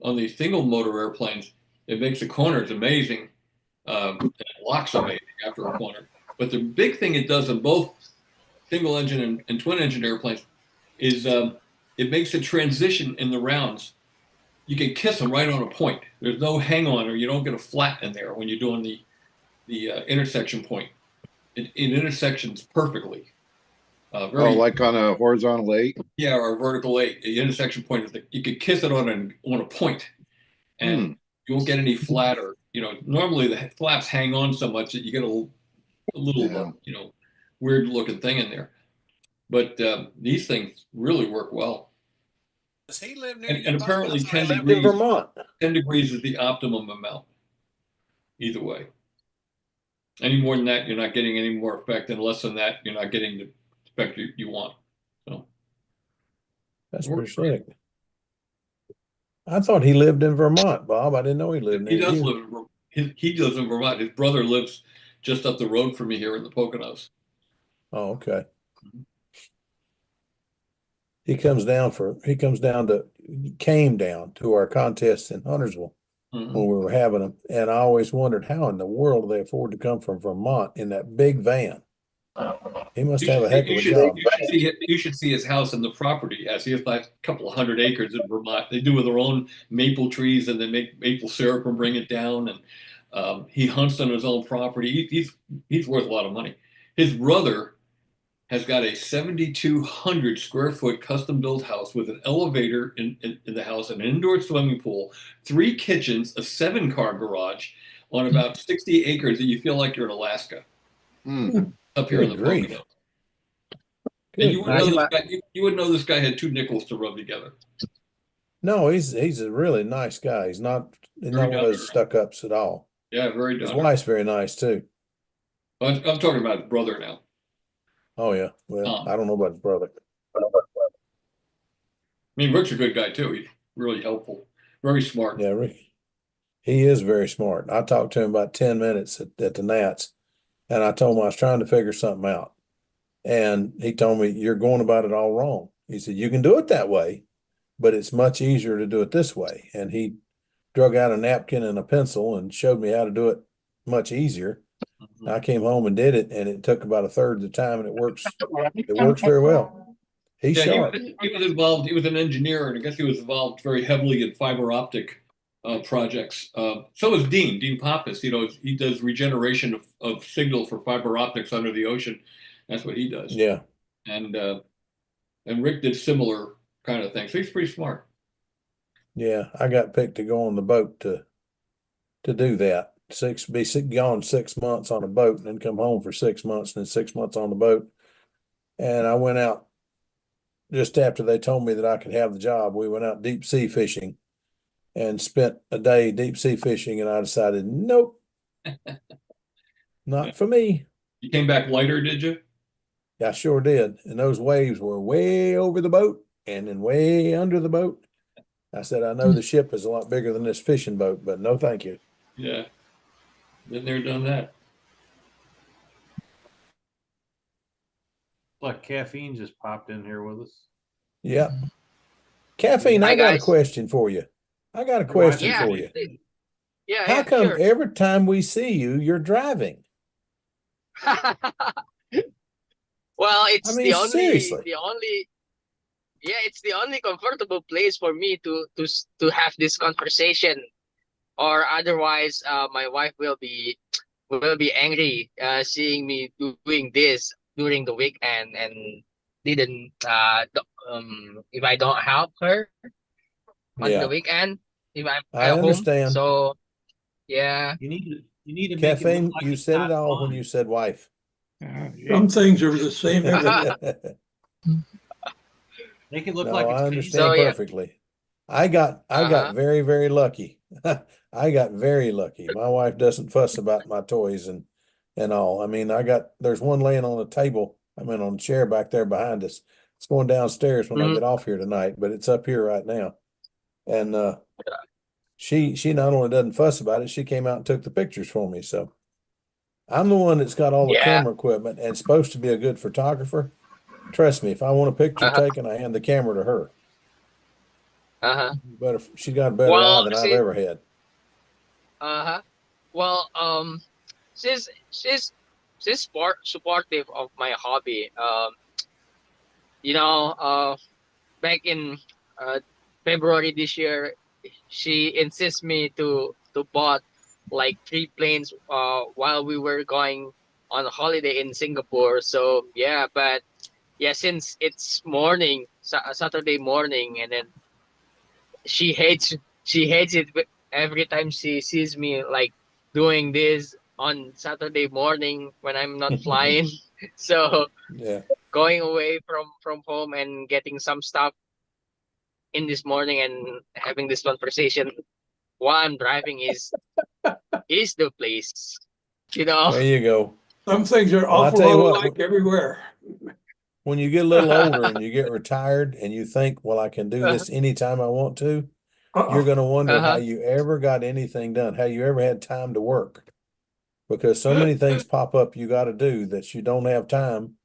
on these single motor airplanes, it makes the corners amazing. And it locks amazing after a corner. But the big thing it does on both single engine and twin engine airplanes is it makes a transition in the rounds. You can kiss them right on a point. There's no hang on, or you don't get a flat in there when you're doing the intersection point. It intersections perfectly. Like on a horizontal 8? Yeah, or a vertical 8. The intersection point is you could kiss it on a point, and you won't get any flat, or normally the flaps hang on so much that you get a little weird looking thing in there. But these things really work well. Does he live near and apparently 10 in degrees, Vermont. 10 degrees is the optimum amount. Either way. Any more than that, you're not getting any more effect, and less than that, you're not getting the effect you want. So That's pretty slick. I thought he lived in Vermont, Bob. I didn't know he lived near he does you. live in Vermont. He lives in Vermont. His brother lives just up the road from me here in the Poconos. Oh, okay. He came down to our contest in Huntersville when we were having them. And I always wondered how in the world they afford to come from Vermont in that big van. He must have a heck of a job. You should see his house and the property. He has like a couple of 100 acres in Vermont. They do with their own maple trees, and they make maple syrup and bring it down. And he hunts on his own property. He's worth a lot of money. His brother has got a 7,200 square foot custom built house with an elevator in the house, an indoor swimming pool, 3 kitchens, a 7-car garage on about 60 acres that you feel like you're in Alaska Hmm. up here in the Good grief. Poconos. And Good you wouldn't know grief. this guy. You wouldn't know this guy had two nickels to rub together. No, he's a really nice guy. He's not Very one of down those to stuck ups at all. Yeah, very His down. wife's very nice too. I'm talking about his brother now. Oh yeah. Well, Tom. I don't know about his brother. I mean, Rick's a good guy too. He's really helpful, very smart. Yeah, Rick. He is very smart. I talked to him about 10 minutes at the Nats, and I told him I was trying to figure something out. And he told me, "You're going about it all wrong." He said, "You can do it that way, but it's much easier to do it this way." And he drug out a napkin and a pencil and showed me how to do it much easier. Mhm. I came home and did it, and it took about a third of the time, and it works very well. He's Yeah, sharp. he was involved. He was an engineer, and I guess he was involved very heavily in fiber optic projects. So is Dean Pappas. You know, he does regeneration of signal for fiber optics under the ocean. That's what he does. Yeah. And Rick did similar kind of things. So he's pretty smart. Yeah. I got picked to go on the boat to do that. Gone 6 months on a boat and then come home for 6 months and then 6 months on the boat. And I went out just after they told me that I could have the job. We went out deep sea fishing and spent a day deep sea fishing, and I decided, nope, not for me. You came back lighter, did you? I sure did. And those waves were way over the boat and then way under the boat. I said, I know the ship is a lot bigger than this fishing boat, but no, thank you. Yeah. Been there, done that. Like caffeine just popped in here with us. Yeah. Caffeine, Hi, I got a guys. question for you. I got a question Yeah. for you. Yeah, How yeah, come sure. every time we see you, you're driving? Well, it's I mean, seriously. it's the only comfortable place for me to have this conversation, or otherwise, my wife will be angry seeing me doing this during the weekend and didn't if I don't help her on the Yeah, weekend if I'm I at home. understand. So yeah, You need to make it Caffeine, look like you it's said not it all when fun. you said wife. Oh, gee. Some things are the same everywhere. Make it look No, like it's I painful. understand So, yeah. perfectly. I got very, very lucky. I got very lucky. My wife doesn't fuss about my toys and all. I mean, there's one laying on the table. On the chair back there behind us. It's going downstairs when I Mhm. get off here tonight, but it's up here right now. And she not only doesn't fuss about it, she came out and took the pictures for me. So I'm the one that's got all the Yeah. camera equipment and supposed to be a good photographer. Trust me, if I want a picture taken, I hand the camera to her. She's got a better eye than I've ever had. Well, she's supportive of my hobby. Back in February this year, she insists me to bought like 3 planes while we were going on a holiday in Singapore. So yeah, but yeah, since it's morning, Saturday morning, and then she hates it every time she sees me like doing this on Saturday morning when I'm not flying. So Yeah. going away from home and getting some stuff in this morning and having this conversation while I'm driving is the place. There you go. Some things are Well, I awful tell you what, like everywhere. when you get a little older and you get retired and you think, well, I can do this anytime I want to, you're going to wonder how you ever got anything done, how you ever had time to work. Because so many things pop up you got to do that you don't have time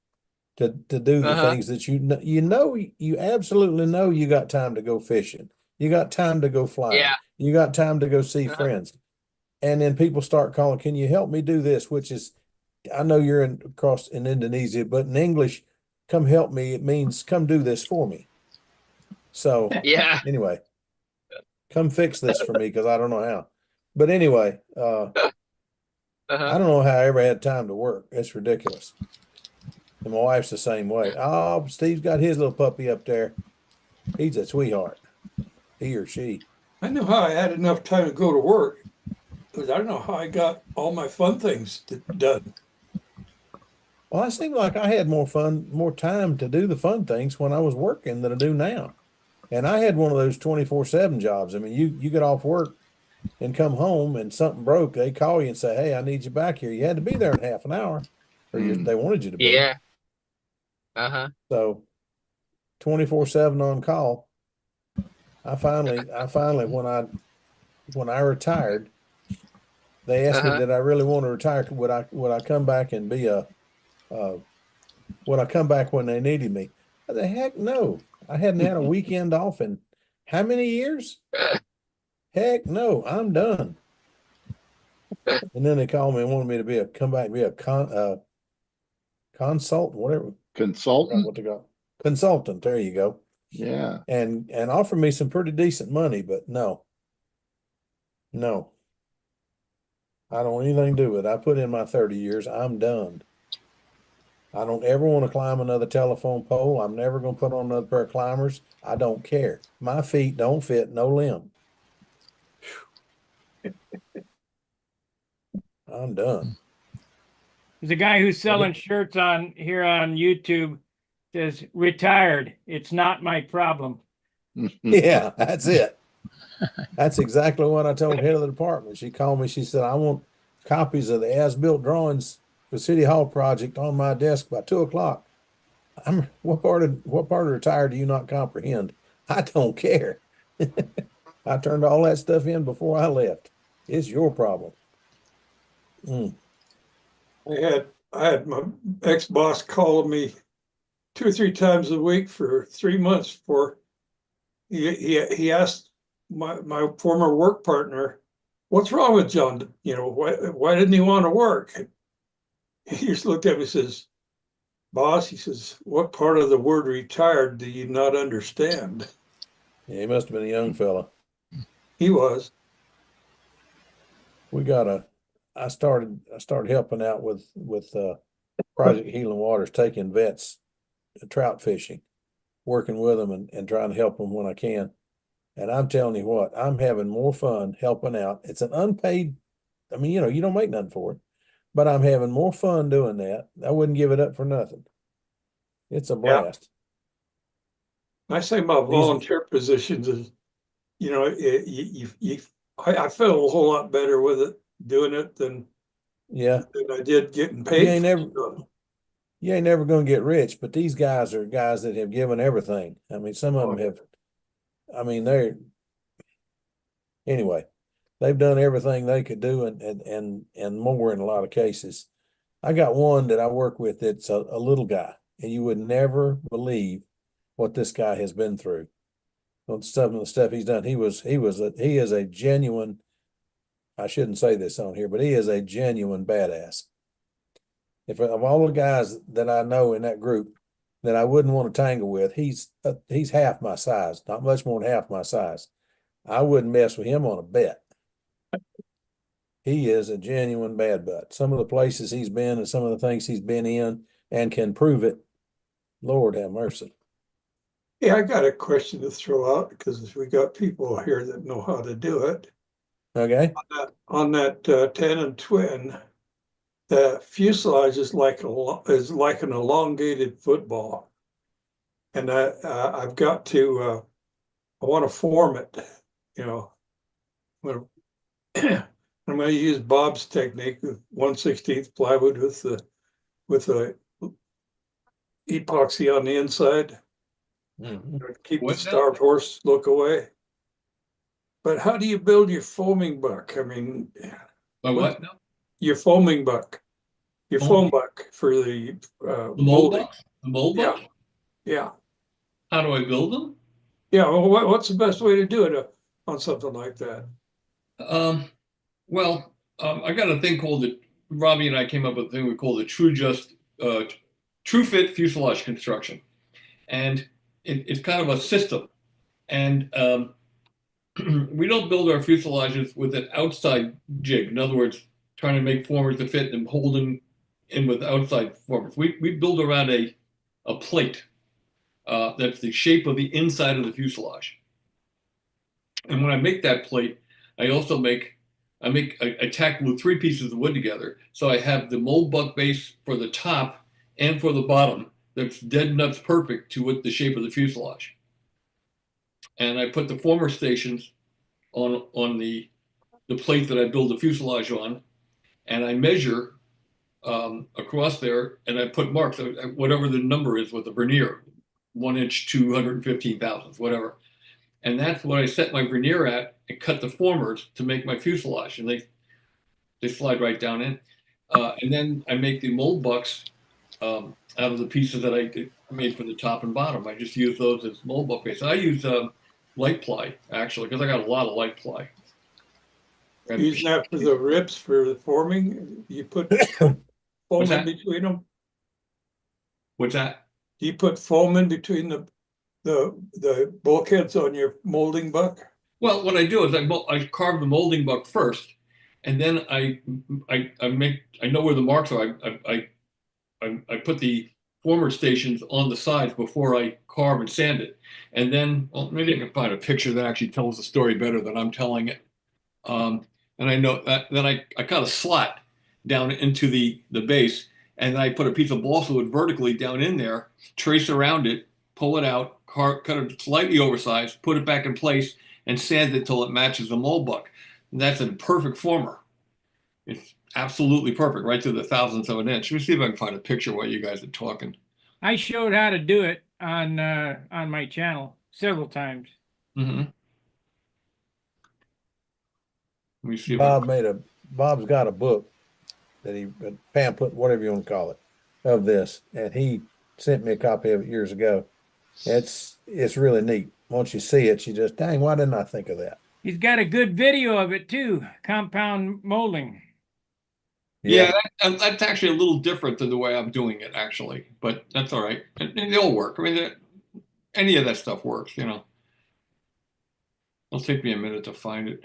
to do the things that you absolutely know you got time to go fishing. You got time to go flying. Yeah. You got time to go see friends. And then people start calling, can you help me do this? Which is, I know you're across in Indonesia, but in English, come help me, it means come do this for me. So Yeah. anyway, come fix this for me because I don't know how. But anyway, I don't know how I ever had time to work. It's ridiculous. And my wife's the same way. Oh, Steve's got his little puppy up there. He's a sweetheart. He or she. I knew how I had enough time to go to work. because I don't know how I got all my fun things done. Well, I seemed like I had more time to do the fun things when I was working than I do now. And I had one of those 24/7 jobs. I mean, you get off work and come home and something broke, they call you and say, "Hey, I need you back here." You had to be there in half an hour, or they wanted you to be. Yeah. Uh-huh. So 24/7 on call. I finally when I retired, they asked me, Uh-huh. did I really want to retire? Would I come back and be would I come back when they needed me? I said, heck no. I hadn't had a weekend off in how many years? Heck no, I'm done. And then they called me and wanted me to come back and be a consultant, whatever. Consultant? What they call consultant. There you go. Yeah. And offered me some pretty decent money, but no. I don't want anything to do with it. I put in my 30 years. I'm done. I don't ever want to climb another telephone pole. I'm never going to put on another pair of climbers. I don't care. My feet don't fit no limb. I'm done. There's a guy who's selling shirts on here on YouTube, says, "Retired. It's not my problem." Yeah, that's it. That's exactly what I told head of the department. She called me. She said, "I want copies of the as-built drawings for City Hall project on my desk by 2 o'clock." What part of retired do you not comprehend? I don't care. I turned all that stuff in before I left. It's your problem. I had my ex-boss calling me 2 or 3 times a week for 3 months before he asked my former work partner, "What's wrong with John? You know, why didn't he want to work?" And he just looked at me and says, "Boss," he says, "what part of the word retired do you not understand?" Yeah, he must have been a young fella. He was. I started helping out with Project Healing Waters, taking vets trout fishing, working with them and trying to help them when I can. And I'm telling you what, I'm having more fun helping out. It's an unpaid, I mean, you don't make nothing for it, but I'm having more fun doing that. I wouldn't give it up for nothing. It's a blast. I say my volunteer positions is, I feel a whole lot better with it, doing it than I did getting paid. You ain't never going to get rich, but these guys are guys that have given everything. I mean, some of them have, I mean, anyway, they've done everything they could do and more in a lot of cases. I got one that I work with that's a little guy, and you would never believe what this guy has been through. On some of the stuff he's done. He is a genuine, I shouldn't say this on here, but he is a genuine badass. If of all the guys that I know in that group that I wouldn't want to tangle with, he's half my size, not much more than half my size. I wouldn't mess with him on a bet. He is a genuine bad butt. Some of the places he's been and some of the things he's been in and can prove it. Lord have mercy. Yeah, I got a question to throw out because we got people here that know how to do it. Okay. On that tandem twin, the fuselage is like an elongated football, and I've got to I want to form it. You know, I'm going to use Bob's technique of 1/16 plywood with the epoxy on the inside. Keep the starved horse look away. But how do you build your foaming buck? I mean, what? Your foaming buck, your foam buck for the mold bucks? The mold yeah. bucks? Yeah. How do I build them? Yeah. Well, what's the best way to do it on something like that? Well, I got a thing called Robbie and I came up with a thing we call the True Fit Fuselage Construction. And it's kind of a system. And we don't build our fuselages with an outside jig. In other words, trying to make formers to fit and holding in with outside formers. We build around a plate that's the shape of the inside of the fuselage. And when I make that plate, I also make I tack glue 3 pieces of wood together. So I have the mold buck base for the top and for the bottom that's dead nuts perfect to what the shape of the fuselage. And I put the former stations on the plate that I build the fuselage on, and I measure across there, and I put marks, whatever the number is with the vernier, 1 inch, 215 thousandths, whatever. And that's what I set my vernier at and cut the formers to make my fuselage, and they slide right down in. And then I make the mold bucks out of the pieces that I made for the top and bottom. I just use those as mold buck base. I use light ply, actually, because I got a lot of light ply. Use that for the ribs for the forming. You put foam in between them. What's that? Do you put foam in between the bulkheads on your molding buck? Well, what I do is I carve the molding buck first, and then I know where the marks are. I put the former stations on the sides before I carve and sand it, and then maybe I can find a picture that actually tells the story better than I'm telling it. And I know that then I cut a slot down into the base, and then I put a piece of balsa wood vertically down in there, trace around it, pull it out, cut it slightly oversized, put it back in place, and sand it till it matches the mold buck. And that's a perfect former. It's absolutely perfect, right to the thousandth of an inch. Let me see if I can find a picture while you guys are talking. I showed how to do it on my channel several times. Mm-hmm. Let me see if Bob's got a book that he pamphlet, whatever you want to call it, of this, and he sent me a copy of it years ago. It's really neat. Once you see it, you just, dang, why didn't I think of that? He's got a good video of it too, compound molding. Yeah, that's actually a little different than the way I'm doing it, actually, but that's all right. And they'll work. I mean, any of that stuff works, you know. It'll take me a minute to find it.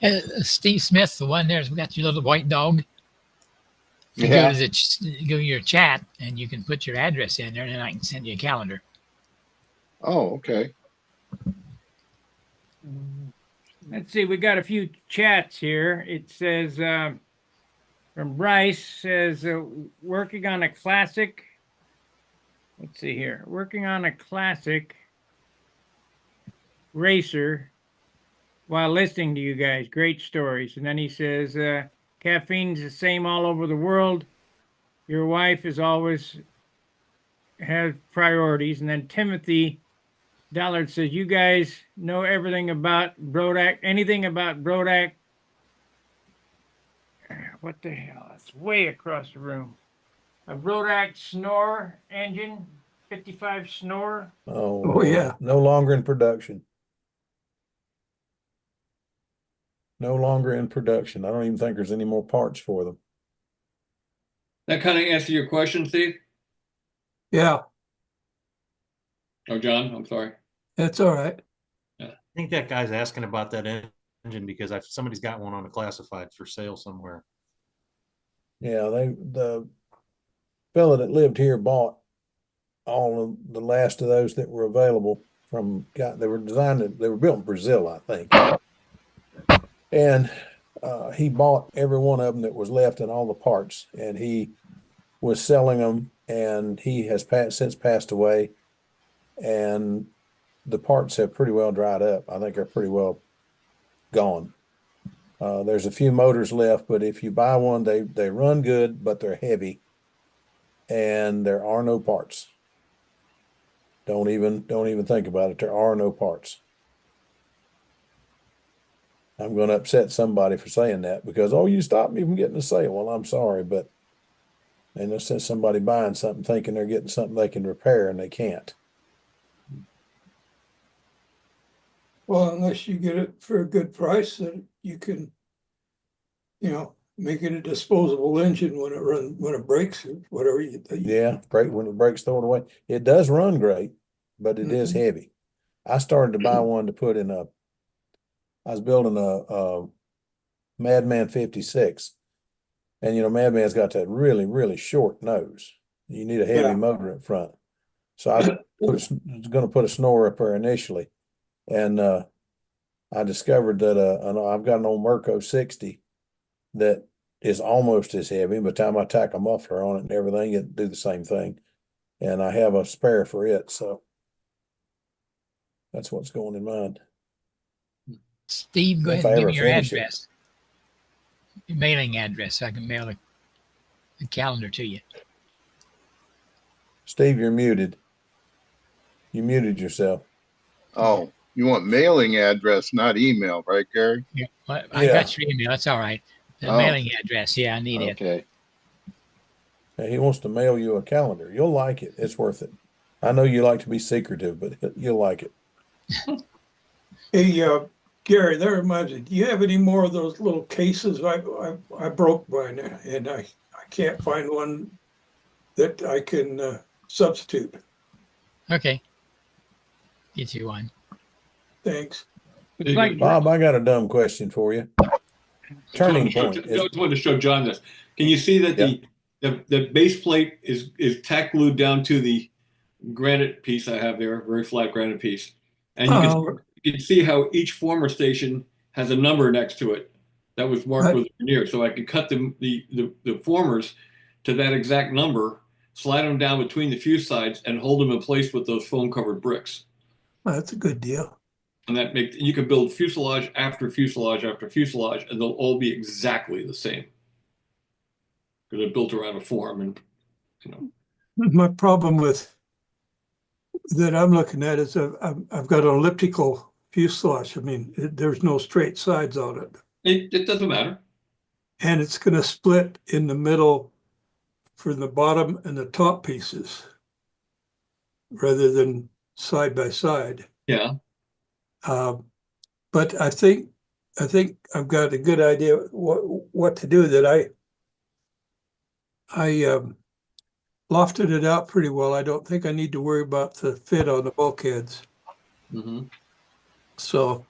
Okay. Steve Smith, the one there's got your little white dog. You Yeah. go to your chat, and you can put your address in there, and then I can send you a calendar. Oh, okay. Let's see, we got a few chats here. It says from Bryce says working on a classic. Let's see here, working on a classic racer while listening to you guys. Great stories. And then he says caffeine's the same all over the world. Your wife is always has priorities. And then Timothy Dollard says, you guys know everything about Brodak, anything about Brodak? What the hell? It's way across the room. A Brodak Snore engine, 55 Snore. Oh yeah. No longer in production. No longer in production. I don't even think there's any more parts for them. That kind of answer your question, Steve? Yeah, Oh, John, I'm sorry. that's all right. I think that guy's asking about that engine because somebody's got one on a classified for sale somewhere. Yeah, the fella that lived here bought all of the last of those that were available from they were built in Brazil, I think. And he bought every one of them that was left and all the parts, and he was selling them, and he has since passed away, and the parts have pretty well dried up. I think they're pretty well gone. There's a few motors left, but if you buy one, they run good, but they're heavy, and there are no parts. Don't even think about it. There are no parts. I'm going to upset somebody for saying that because, oh, you stopped me from getting a sale. Well, I'm sorry, but and there's somebody buying something thinking they're getting something they can repair, and they can't. Well, unless you get it for a good price, then you can, make it a disposable engine when it breaks, or whatever you think. Yeah, when it breaks, throw it away. It does run great, but it is heavy. I started to buy one to put in I was building a Madman 56, and Madman's got that really, really short nose. You need a heavy motor up front. So I was going to put a snore up there initially, and I I discovered that I've got an old Merco 60 that is almost as heavy. By the time I tack a muffler on it and everything, it do the same thing. And I have a spare for it, so that's what's going in mind. Steve, go If ahead and I give ever me your finish it. address, your mailing address, so I can mail the calendar to you. Steve, you're muted. You muted yourself. Oh, you want mailing address, not email, right, Gary? Yeah, well, I Yeah. got your email. That's all right. The Oh. mailing address. Yeah, I need it. Okay. And he wants to mail you a calendar. You'll like it. It's worth it. I know you like to be secretive, but you'll like it. Hey, Gary, that reminds me, do you have any more of those little cases? I broke mine and I can't find one that I can substitute. Okay. Get you one. Thanks. It's like Bob, I got a dumb question for you. Turning point. I just wanted to show John this. Can you see that the base plate is tack glued down to the granite piece I have there, very flat granite piece, and you can see how each former station has a number next to it that was marked with a veneer. So I could cut the formers to that exact number, slide them down between the fuse sides, and hold them in place with those foam covered bricks. That's a good deal. And that makes you can build fuselage after fuselage after fuselage, and they'll all be exactly the same because they're built around a form. And My problem with that I'm looking at is I've got an elliptical fuselage. I mean, there's no straight sides on it. It doesn't matter. And it's going to split in the middle for the bottom and the top pieces rather than side by side. Yeah. But I think I've got a good idea what to do. That I lofted it out pretty well. I don't think I need to worry about the fit on the bulkheads. Mm-hmm. So,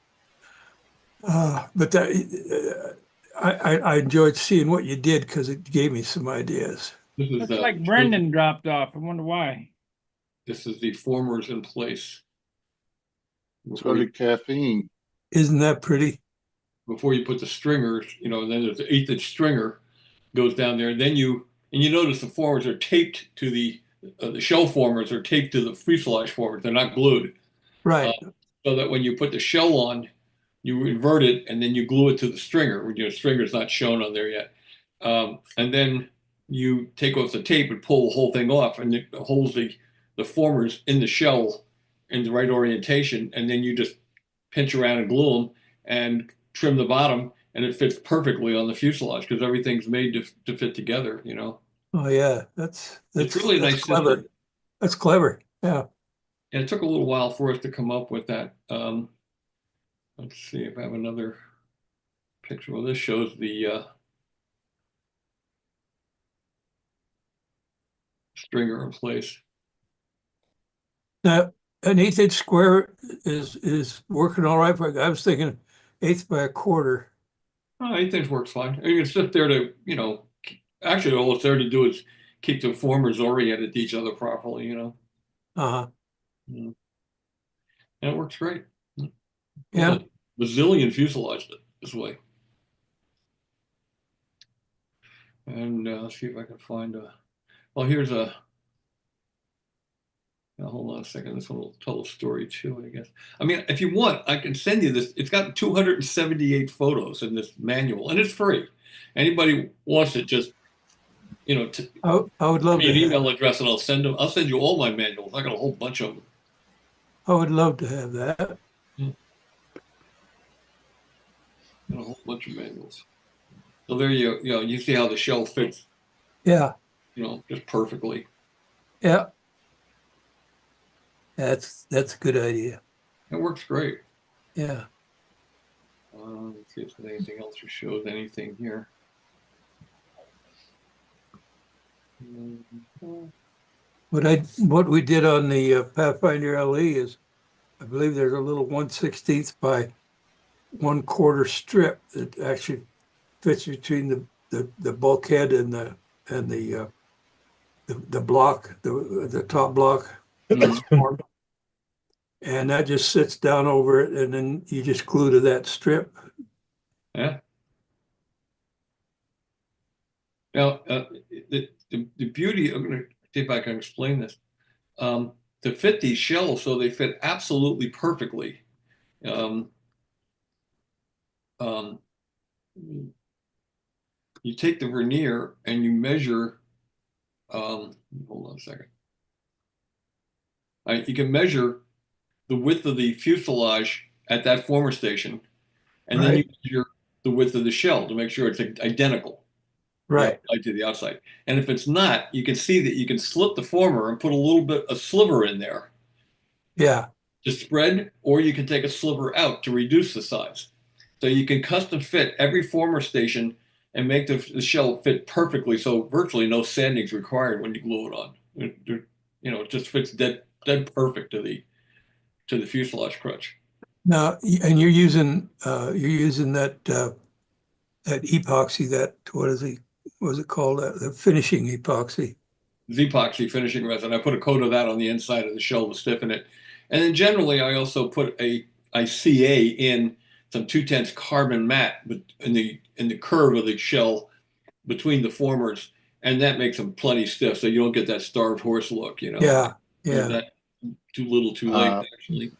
but that I enjoyed seeing what you did because it gave me some ideas. This is Looks like Brendan dropped off. I wonder why. This is the formers in place. So did caffeine. Isn't that pretty? Before you put the stringers, then there's the 1/8-inch stringer goes down there. Then you notice the formers are taped to the shell formers are taped to the fuselage formers. They're not glued. Right. So that when you put the shell on, you invert it and then you glue it to the stringer. Stringer's not shown on there yet. And then you take off the tape and pull the whole thing off, and it holds the formers in the shell in the right orientation. And then you just pinch around and glue them and trim the bottom, and it fits perfectly on the fuselage because everything's made to fit together. Oh yeah, that's really that's nice clever. system. That's clever. Yeah. And it took a little while for us to come up with that. Let's see if I have another picture. Well, this shows the stringer in place. Now, an 1/8-inch square is working all right. I was thinking 1/8 by 1/4. I think it works fine. I mean, it's just there to, actually all it's there to do is keep the formers oriented to each other properly, Uh-huh. And it works great. Yeah. Bazillion fuselage this way. And let's see if I can find well, here's now, hold on a second. This one will tell a story too, I guess. I mean, if you want, I can send you this. It's got 278 photos in this manual, and it's free. Anybody wants it, just I would love give me to an have email address, and I'll send them. I'll send you all my manuals. I got a whole bunch of them. I would love to have that. Got a whole bunch of manuals. So there you see how the shell fits. Yeah. Just perfectly. Yeah. That's a good idea. It works great. Yeah. Let's see if there's anything else that shows anything here. What we did on the Pathfinder LE is, I believe there's a little 1/16 by 1/4 strip that actually fits between the bulkhead and the block, the top block. That's formed. and that just sits down over it, and then you just glue to that strip. Yeah. Now, the beauty, I'm going to see if I can explain this. To fit these shells so they fit absolutely perfectly. Um, um, you take the vernier and you measure, hold on a second. You can measure the width of the fuselage at that former station, and then you Right. measure the width of the shell to make sure it's identical. Right. The outside to the outside. And if it's not, you can see that you can slip the former and put a little bit, a sliver in there Yeah. to spread, or you can take a sliver out to reduce the size. So you can custom fit every former station and make the shell fit perfectly, so virtually no sanding is required when you glue it on. It just fits dead perfect to the fuselage crutch. Now, and you're using that epoxy, that what is it called? The finishing epoxy. Z-epoxy finishing resin. I put a coat of that on the inside of the shell to stiffen it. And then generally I also put a CA in some 2/10 carbon matte in the curve of the shell between the formers, and that makes them plenty stiff, so you don't get that starved horse look, Yeah. Or Yeah. that too little, too late, Uh, actually.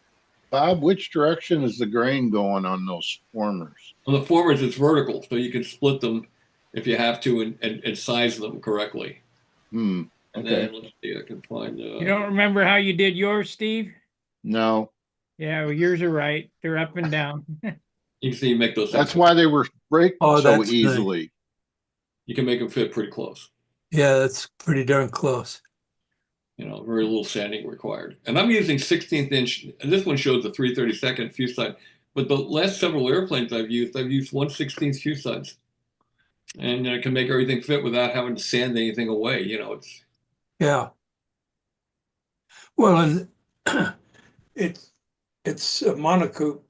Bob, which direction is the grain going on those formers? On the formers, it's vertical, so you can split them if you have to and size them correctly. And Okay. then let's see, I can find. You don't remember how you did yours, Steve? No, Yeah, well, yours are right. They're up and down. You can see you make those things. that's why they were breaking Oh, so that's nice. easily. You can make them fit pretty close. Yeah, that's pretty darn close. Very little sanding required. And I'm using 16th inch, and this one shows the 332nd fuselage. But the last several airplanes I've used 1/16 fuselages. And I can make everything fit without having to sand anything away. Yeah. Well, and it's a monocoque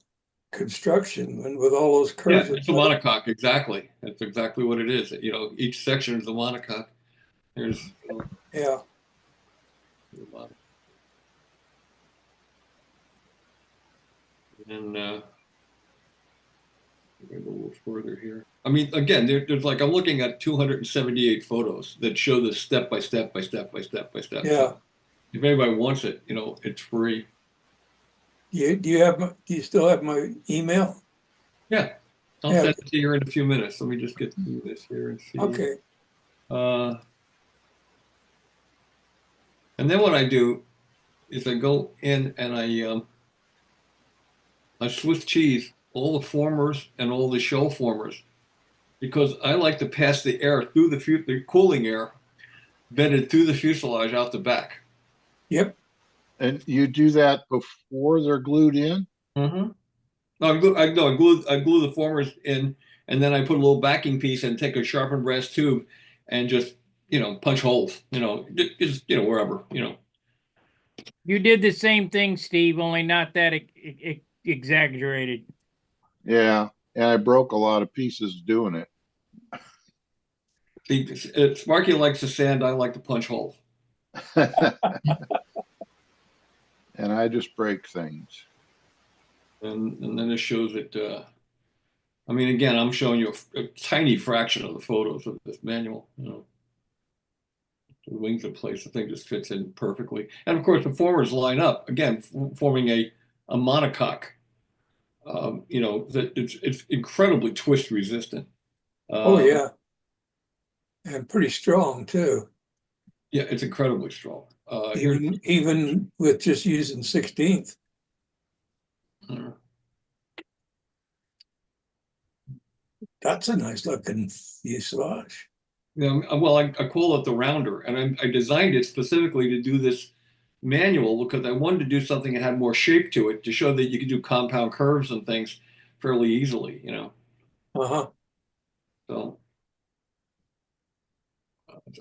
construction, and with all those Yeah, curves. it's a monocoque, exactly. That's exactly what it is. Each section is a monocoque. There's Yeah. and go a little further here. I mean, again, there's like I'm looking at 278 photos that show this step by step by step by step by step. Yeah. So if anybody wants it, it's free. Do you still have my email? Yeah, I'll Yeah. send it to you here in a few minutes. Let me just get through this here and see. Okay. And then what I do is I go in and I Swiss cheese all the formers and all the shell formers because I like to pass the air through the cooling air vented through the fuselage out the back. Yep. And you do that before they're glued in? Mm-hmm. No, I glue the formers in, and then I put a little backing piece and take a sharpened brass tube and just punch holes. Just wherever. You did the same thing, Steve, only not that exaggerated. Yeah, and I broke a lot of pieces doing it. Sparky likes to sand. I like to punch holes. And I just break things. And then it shows it. I mean, again, I'm showing you a tiny fraction of the photos of this manual. The wings in place, the thing just fits in perfectly. And of course, the formers line up again, forming a monocoque. That it's incredibly twist resistant. Oh yeah. And pretty strong too. Yeah, it's incredibly strong. Even with just using 16th. That's a nice looking fuselage. Well, I call it the rounder, and I designed it specifically to do this manual because I wanted to do something that had more shape to it to show that you could do compound curves and things fairly easily, Uh-huh. So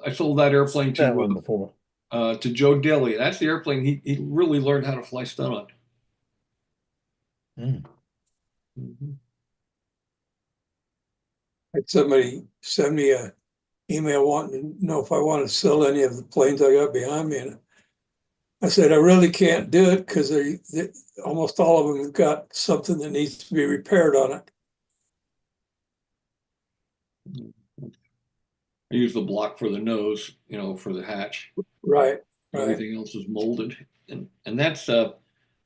I sold that airplane That one before. to Joe Daly. That's the airplane he really learned how to fly stunt on. Mm-hmm. Had somebody send me a email wanting to know if I wanted to sell any of the planes I got behind me, and I said, I really can't do it because almost all of them have got something that needs to be repaired on it. I use the block for the nose, for the hatch. Right, right. Everything else is molded, and that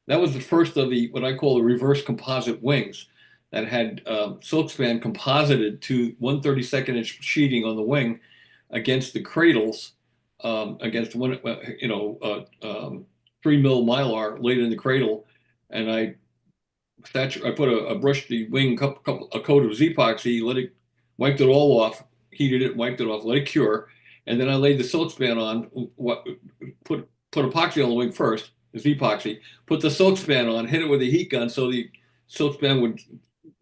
was the first of the what I call the reverse composite wings that had silkspan composited to 1/32 inch sheeting on the wing against the cradles, against 3 mil Mylar laid in the cradle, and I put a brushed the wing a coat of Z-epoxy, wiped it all off, heated it, wiped it off, let it cure, and then I laid the silkspan on. Put epoxy on the wing first, the Z-epoxy. Put the silkspan on, hit it with a heat gun so the silkspan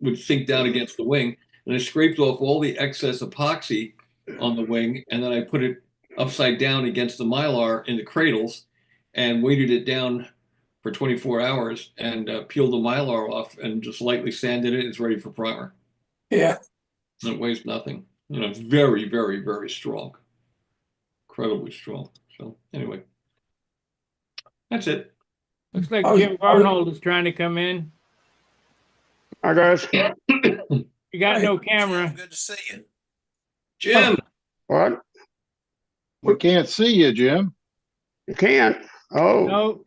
would sink down against the wing, and I scraped off all the excess epoxy on the wing, and then I put it upside down against the Mylar in the cradles, and weighted it down for 24 hours, and peeled the Mylar off, and just lightly sanded it. It's ready for primer. Yeah. And it weighs nothing. It's very, very, very strong. Incredibly strong. So anyway, that's it. Looks like Jim Arnold is trying to come in. Hi, guys. You got no camera. Good to see you. Jim. What? We can't see you, Jim. You can't? Oh, No,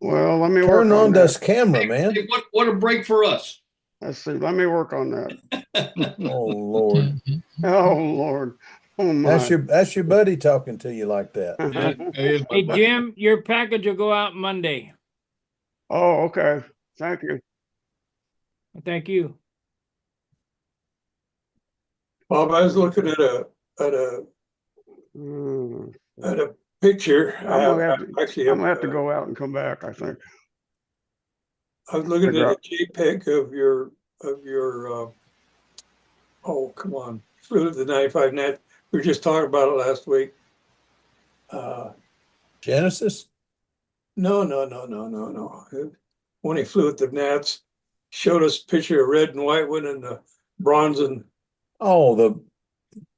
well, let me work Turn on that. this camera, man. Hey, what a break for us. Let's see. Let me work on that. Oh Lord. Oh, Lord. Oh, my. That's your buddy talking to you like that. hey Jim, your package will go out Monday. Oh, okay. Thank you. Thank you. Bob, I was looking at a Hmm. picture. I'm gonna have Actually, I'm gonna have to go out and come back, I think. I was looking Figure at a JPEG of your oh, come on, flew the 95 net. We were just talking about it last week. Genesis? No. When he flew at the Nats, showed us a picture of red and white one and the bronze, and Oh,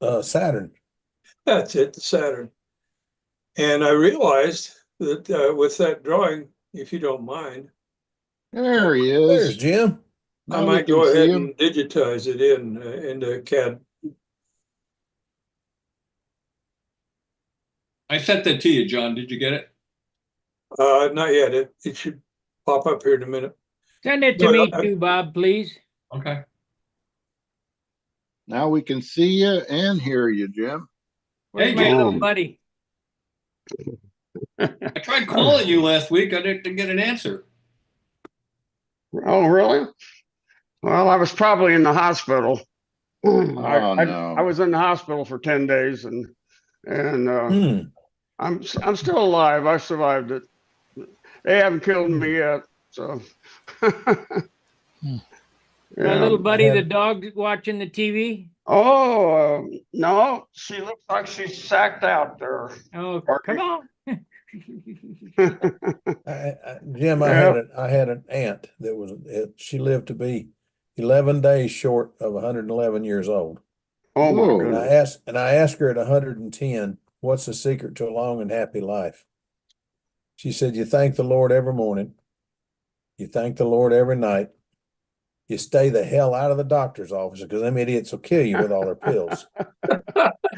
the Saturn. that's it, the Saturn. And I realized that with that drawing, if you don't mind, There he There's is. Jim. I Now we might can go see ahead him. and digitize it into CAD. I sent that to you, John. Did you get it? Not yet. It should pop up here in a minute. Send it to No, me I- too, Bob, please. Okay. Now we can see you and hear you, Jim. Where's Hey, my Jim. little buddy? I tried calling you last week. I didn't get an answer. Oh, really? Well, I was probably in the hospital. I no. was in the hospital for 10 days and Hmm. I'm still alive. I survived it. They haven't killed me yet, so. My Yeah. little buddy, I the had- dog watching the TV. Oh, no, she looks like she's sacked out there. Oh, Are come you- on. Jim, Yeah. I had an aunt that she lived to be 11 days short of 111 years old. Oh my Whoa. goodness. And I asked her at 110, what's the secret to a long and happy life? She said, you thank the Lord every morning. You thank the Lord every night. You stay the hell out of the doctor's office because them idiots will kill you with all their pills.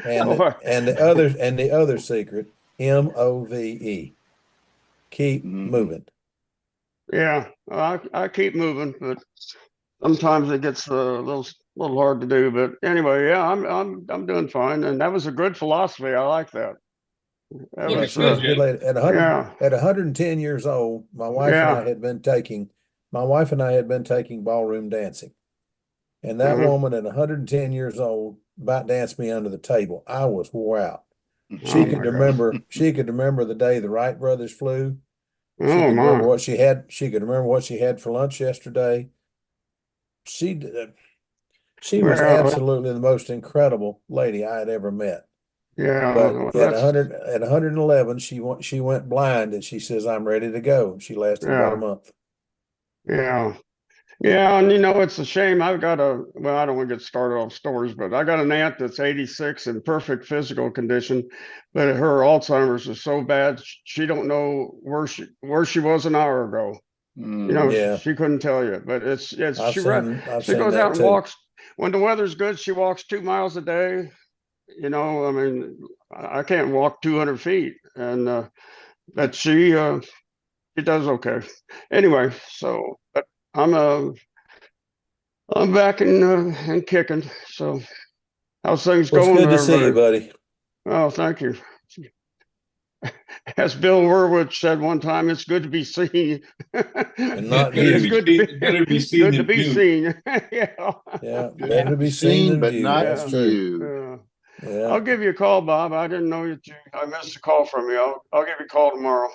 And the other secret, MOVE. Keep moving. Yeah, I keep moving, but sometimes it gets a little hard to do. But anyway, yeah, I'm doing fine, and that was a good philosophy. I like that. That Yeah, was She was a good, good lady. yeah, At 110 years old, my wife and I had been taking ballroom dancing. And that woman at 110 years old about danced me under the table. I was wore out. She Oh could my gosh. remember the day the Wright brothers flew. She Oh could remember my. what she had. She could remember what she had for lunch yesterday. She was Well, absolutely the most incredible lady I had ever met. yeah, But at that's 111, she went blind, and she says, "I'm ready to go." She lasted about a yeah, month. yeah. Yeah, and it's a shame. I've got well, I don't want to get started on stories, but I got an aunt that's 86 in perfect physical condition, but her Alzheimer's is so bad she don't know where she was an hour ago. Yeah. She couldn't tell you, but I've she seen goes that out and too. walks when the weather's good. She walks 2 miles a day. I mean, I can't walk 200 feet, and but she does okay. Anyway, so but I'm I'm back and kicking. So how's things Well, it's going good with to see you, everybody? buddy. Oh, thank you. As Bill Werwich said one time, it's good to be seen. And not It's viewed. Better to be seen good to than be viewed. seen. Yeah. Yeah, Good better to be seen than but viewed. not That's Yeah. true. viewed. Yeah. I'll give you a call, Bob. I didn't know I missed a call from you. I'll give you a call tomorrow.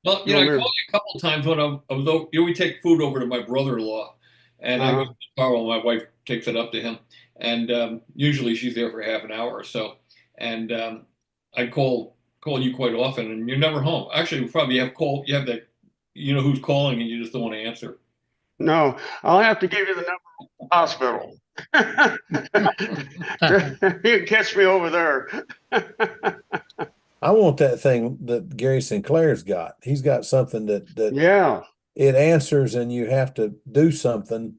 Well, I called you a couple of times when I was over. We take food over to my brother-in-law, and I go to the car while my wife takes it up to him. And usually she's there for half an hour or so. And I call you quite often, and you're never home. Actually, probably you have that, who's calling, and you just don't want to answer. No, I'll have to give you the number of the hospital. You can catch me over there. I want that thing that Gary Sinclair's got. He's got something that Yeah. it answers and you have to do something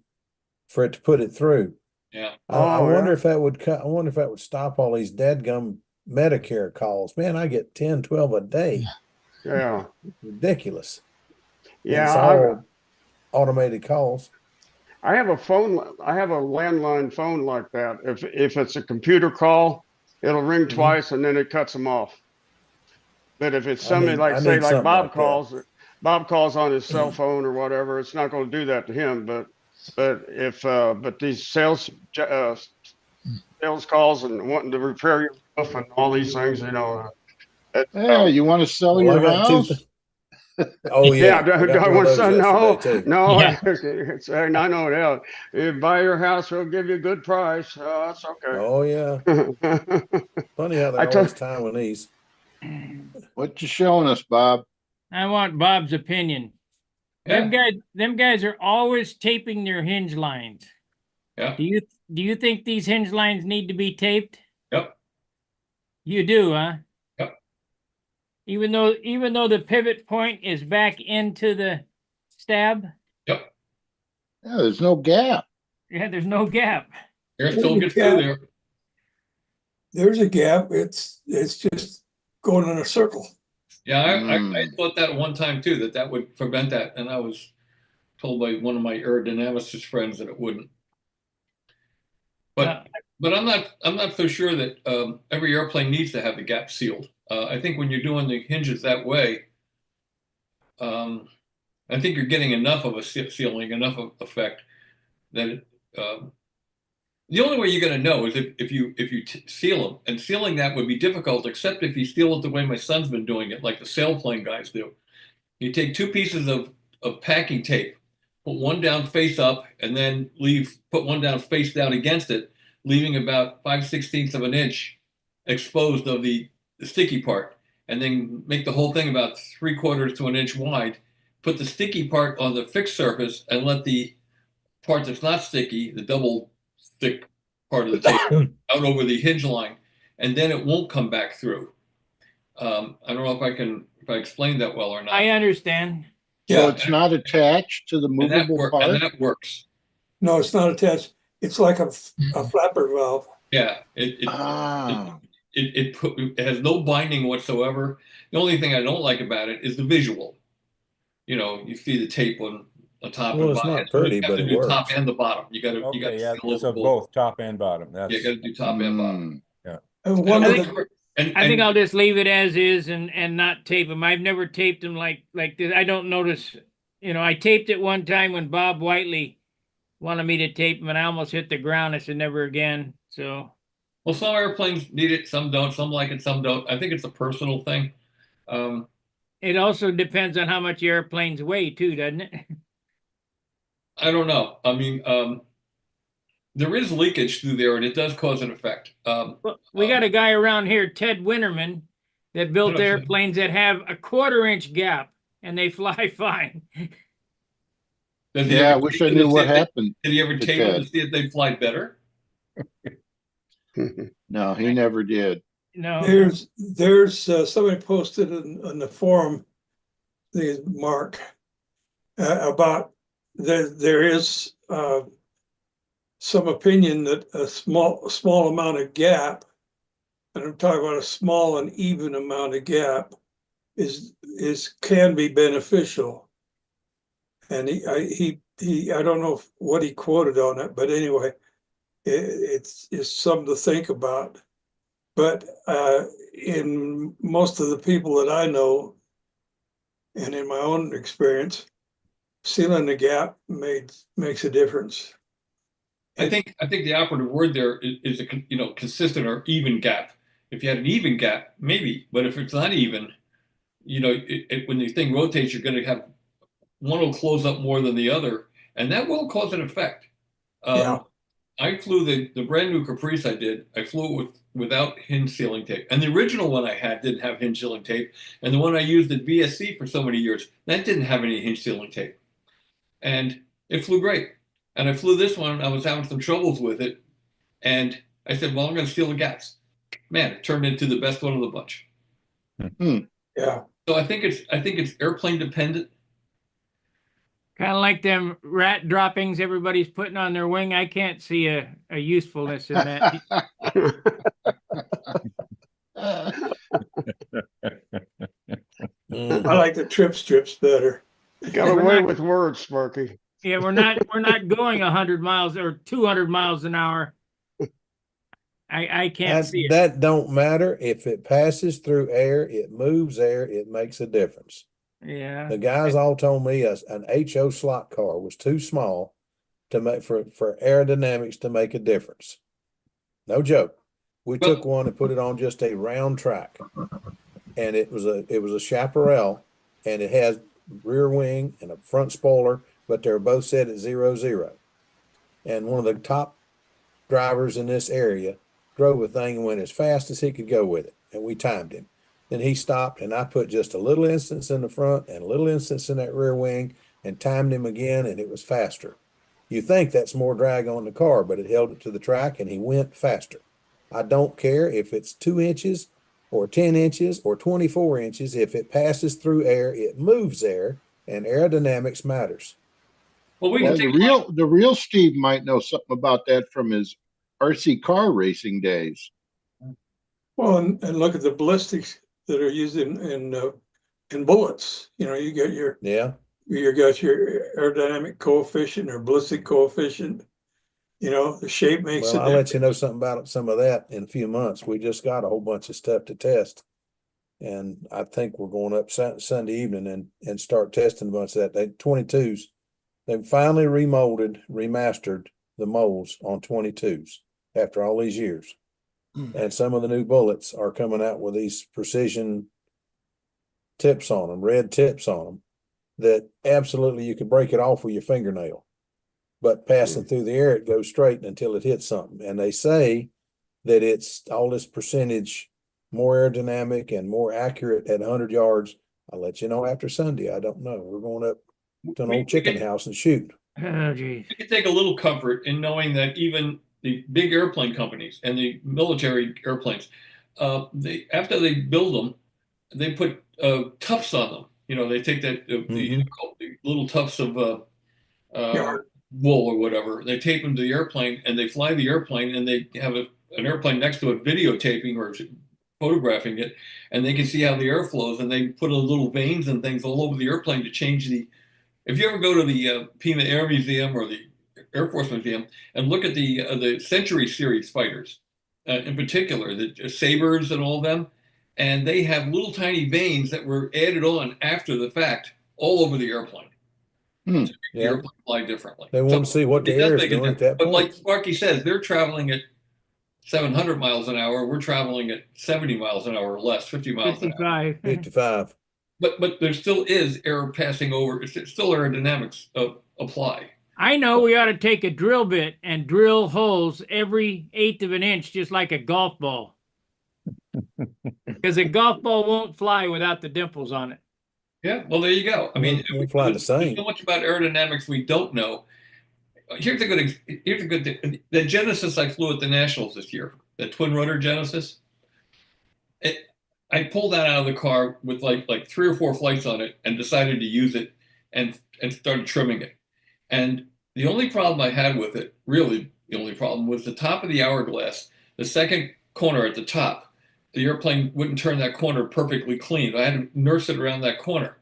for it to put it through. Yeah. I wonder if that would I wonder if that would stop all these dadgum Medicare calls. Man, I get 10, 12 a day. Yeah. Ridiculous. And Yeah. it's all automated calls. I have a landline phone like that. If it's a computer call, it'll ring twice and then it cuts them off. But if it's somebody I need like something Bob like that. calls on his cell phone or whatever, it's not going to do that to him. But these sales calls and wanting to repair your roof and all these things, Yeah, you want to sell Well, I your got house? Oh yeah. Yeah, I got I one of want to those say yesterday too. no. Yeah. I know that. You buy your house, we'll give you a good price. That's okay. Oh yeah. Funny how I they're told- always timing these. What you showing us, Bob? I want Bob's opinion. Yeah. Them guys are always taping their hinge lines. Yeah. Do you think these hinge lines need to be taped? Yep. You do, huh? Yep. Even though the pivot point is back into the stab? Yep. Yeah, there's no gap. Yeah, there's no gap. Air still gets through there. There's a gap. It's just going in a circle. Yeah, I thought that one time too, that would prevent that, and I was told by one of my aerodynamicist friends that it wouldn't. But I'm not so sure that every airplane needs to have the gap sealed. I think when you're doing the hinges that way, I think you're getting enough of a sealing, enough of effect that it, the only way you're going to know is if you seal them, and sealing that would be difficult, except if you seal it the way my son's been doing it, like the sailplane guys do. You take two pieces of packing tape, put one down face up, and then put one down face down against it, leaving about 5/16 of an inch exposed of the sticky part, and then make the whole thing about 3/4 to an inch wide. Put the sticky part on the fixed surface and let the part that's not sticky, the double thick part of the tape, out over the hinge line, and then it won't come back through. I don't know if I explained that well or not. I understand. So it's not attached to the And movable part? and that works. No, it's not attached. It's like a flapper valve. Yeah, it has no binding whatsoever. The only thing I don't like about it is the visual. You see the tape on top Well, and it's bottom. not pretty, You have but to it do works. top and the bottom. You got to Okay, yeah, seal so the both top and bottom. That's you got to do top and bottom. And one of the I think I'll just leave it as is and not tape them. I've never taped them like this. I don't notice. I taped it one time when Bob Whiteley wanted me to tape them, and I almost hit the ground. I said never again. So. Well, some airplanes need it, some don't. Some like it, some don't. I think it's a personal thing. It also depends on how much your airplanes weigh too, doesn't it? I don't know. I mean, there is leakage through there, and it does cause an effect. Well, we got a guy around here, Ted Winterman, that built airplanes that have a 1/4 inch gap, and they fly fine. Does he Yeah, I ever wish tape I them to knew see what if they- happened Did he ever to tape them to Ted. see if they fly better? No, he never did. No, There's somebody posted in the forum, the Mark, about there is some opinion that a small amount of gap, and I'm talking about a small and even amount of gap, can be beneficial. And I don't know what he quoted on it, but anyway, it's something to think about. But in most of the people that I know, and in my own experience, sealing the gap makes a difference. I think the operative word there is a consistent or even gap. If you had an even gap, maybe, but if it's not even, when the thing rotates, you're going to have one will close up more than the other, and that will cause an effect. Yeah. I flew the brand new Caprice I did. I flew it without hinge sealing tape, and the original one I had didn't have hinge sealing tape, and the one I used at VSC for so many years that didn't have any hinge sealing tape, and it flew great. And I flew this one. I was having some troubles with it, and I said, "Well, I'm going to seal the gaps." Man, it turned into the best one of the bunch. Yeah. So I think it's airplane dependent. kind of like them rat droppings everybody's putting on their wing. I can't see a usefulness in that. I like the trip strips better. Got We're away not- with words, Sparky. Yeah, we're not going 100 miles or 200 miles an hour. I can't see it. That don't matter. If it passes through air, it moves air, it makes a difference. Yeah. The guys all told me an HO slot car was too small to make for aerodynamics to make a difference. No joke. We took one and put it on just a round track, and it was a chaparral, and it has rear wing and a front spoiler, but they're both set at 0-0. And one of the top drivers in this area drove a thing and went as fast as he could go with it, and we timed him. Then he stopped, and I put just a little instance in the front and a little instance in that rear wing and timed him again, and it was faster. You think that's more drag on the car, but it held it to the track, and he went faster. I don't care if it's 2 inches or 10 inches or 24 inches. If it passes through air, it moves air, and aerodynamics matters. Well, Well, the real Steve might know something about that from his RC car racing days. Well, and look at the ballistics that are used in bullets. You got your aerodynamic coefficient or ballistic coefficient. The shape makes Well, a I'll let difference. you know something about some of that in a few months. We just got a whole bunch of stuff to test. And I think we're going up Sunday evening and start testing a bunch of that. They 22s, they've finally remastered the molds on 22s after all these years. And some of the new bullets are coming out with these precision tips on them, red tips on them, that absolutely you could break it off with your fingernail. But passing through the air, it goes straight until it hits something. And they say that it's all this percentage more aerodynamic and more accurate at 100 yards. I'll let you know after Sunday. I don't know. We're going up to an old chicken house and shoot. Oh, geez. You can take a little comfort in knowing that even the big airplane companies and the military airplanes, after they build them, they put tufts on them. They take the little tufts of wool or whatever. They tape them to the airplane, and they fly the airplane, and they have an airplane next to it videotaping or photographing it, and they can see how the air flows, and they put little veins and things all over the airplane to change the. If you ever go to the Pima Air Museum or the Air Force Museum and look at the Century Series fighters, in particular, the Sabres and all of them, and they have little tiny veins that were added on after the fact all over the airplane. To make the airplane fly differently. They want to see what the air is doing at that point. But like point. Sparky says, they're traveling at 700 miles an hour. We're traveling at 70 miles an hour or less, 50 miles an hour. 55. But there still is air passing over. It's still aerodynamics apply. I know we ought to take a drill bit and drill holes every 1/8 of an inch, just like a golf ball. Because a golf ball won't fly without the dimples on it. Yeah, well, there you go. I mean, Won't fly the there's same. so much about aerodynamics we don't know. Here's a good thing. The Genesis I flew at the Nationals this year, the twin rotor Genesis. I pulled that out of the car with like 3 or 4 flights on it and decided to use it and started trimming it. And the only problem I had with it, really the only problem, was the top of the hourglass, the second corner at the top. The airplane wouldn't turn that corner perfectly clean. I had to nurse it around that corner.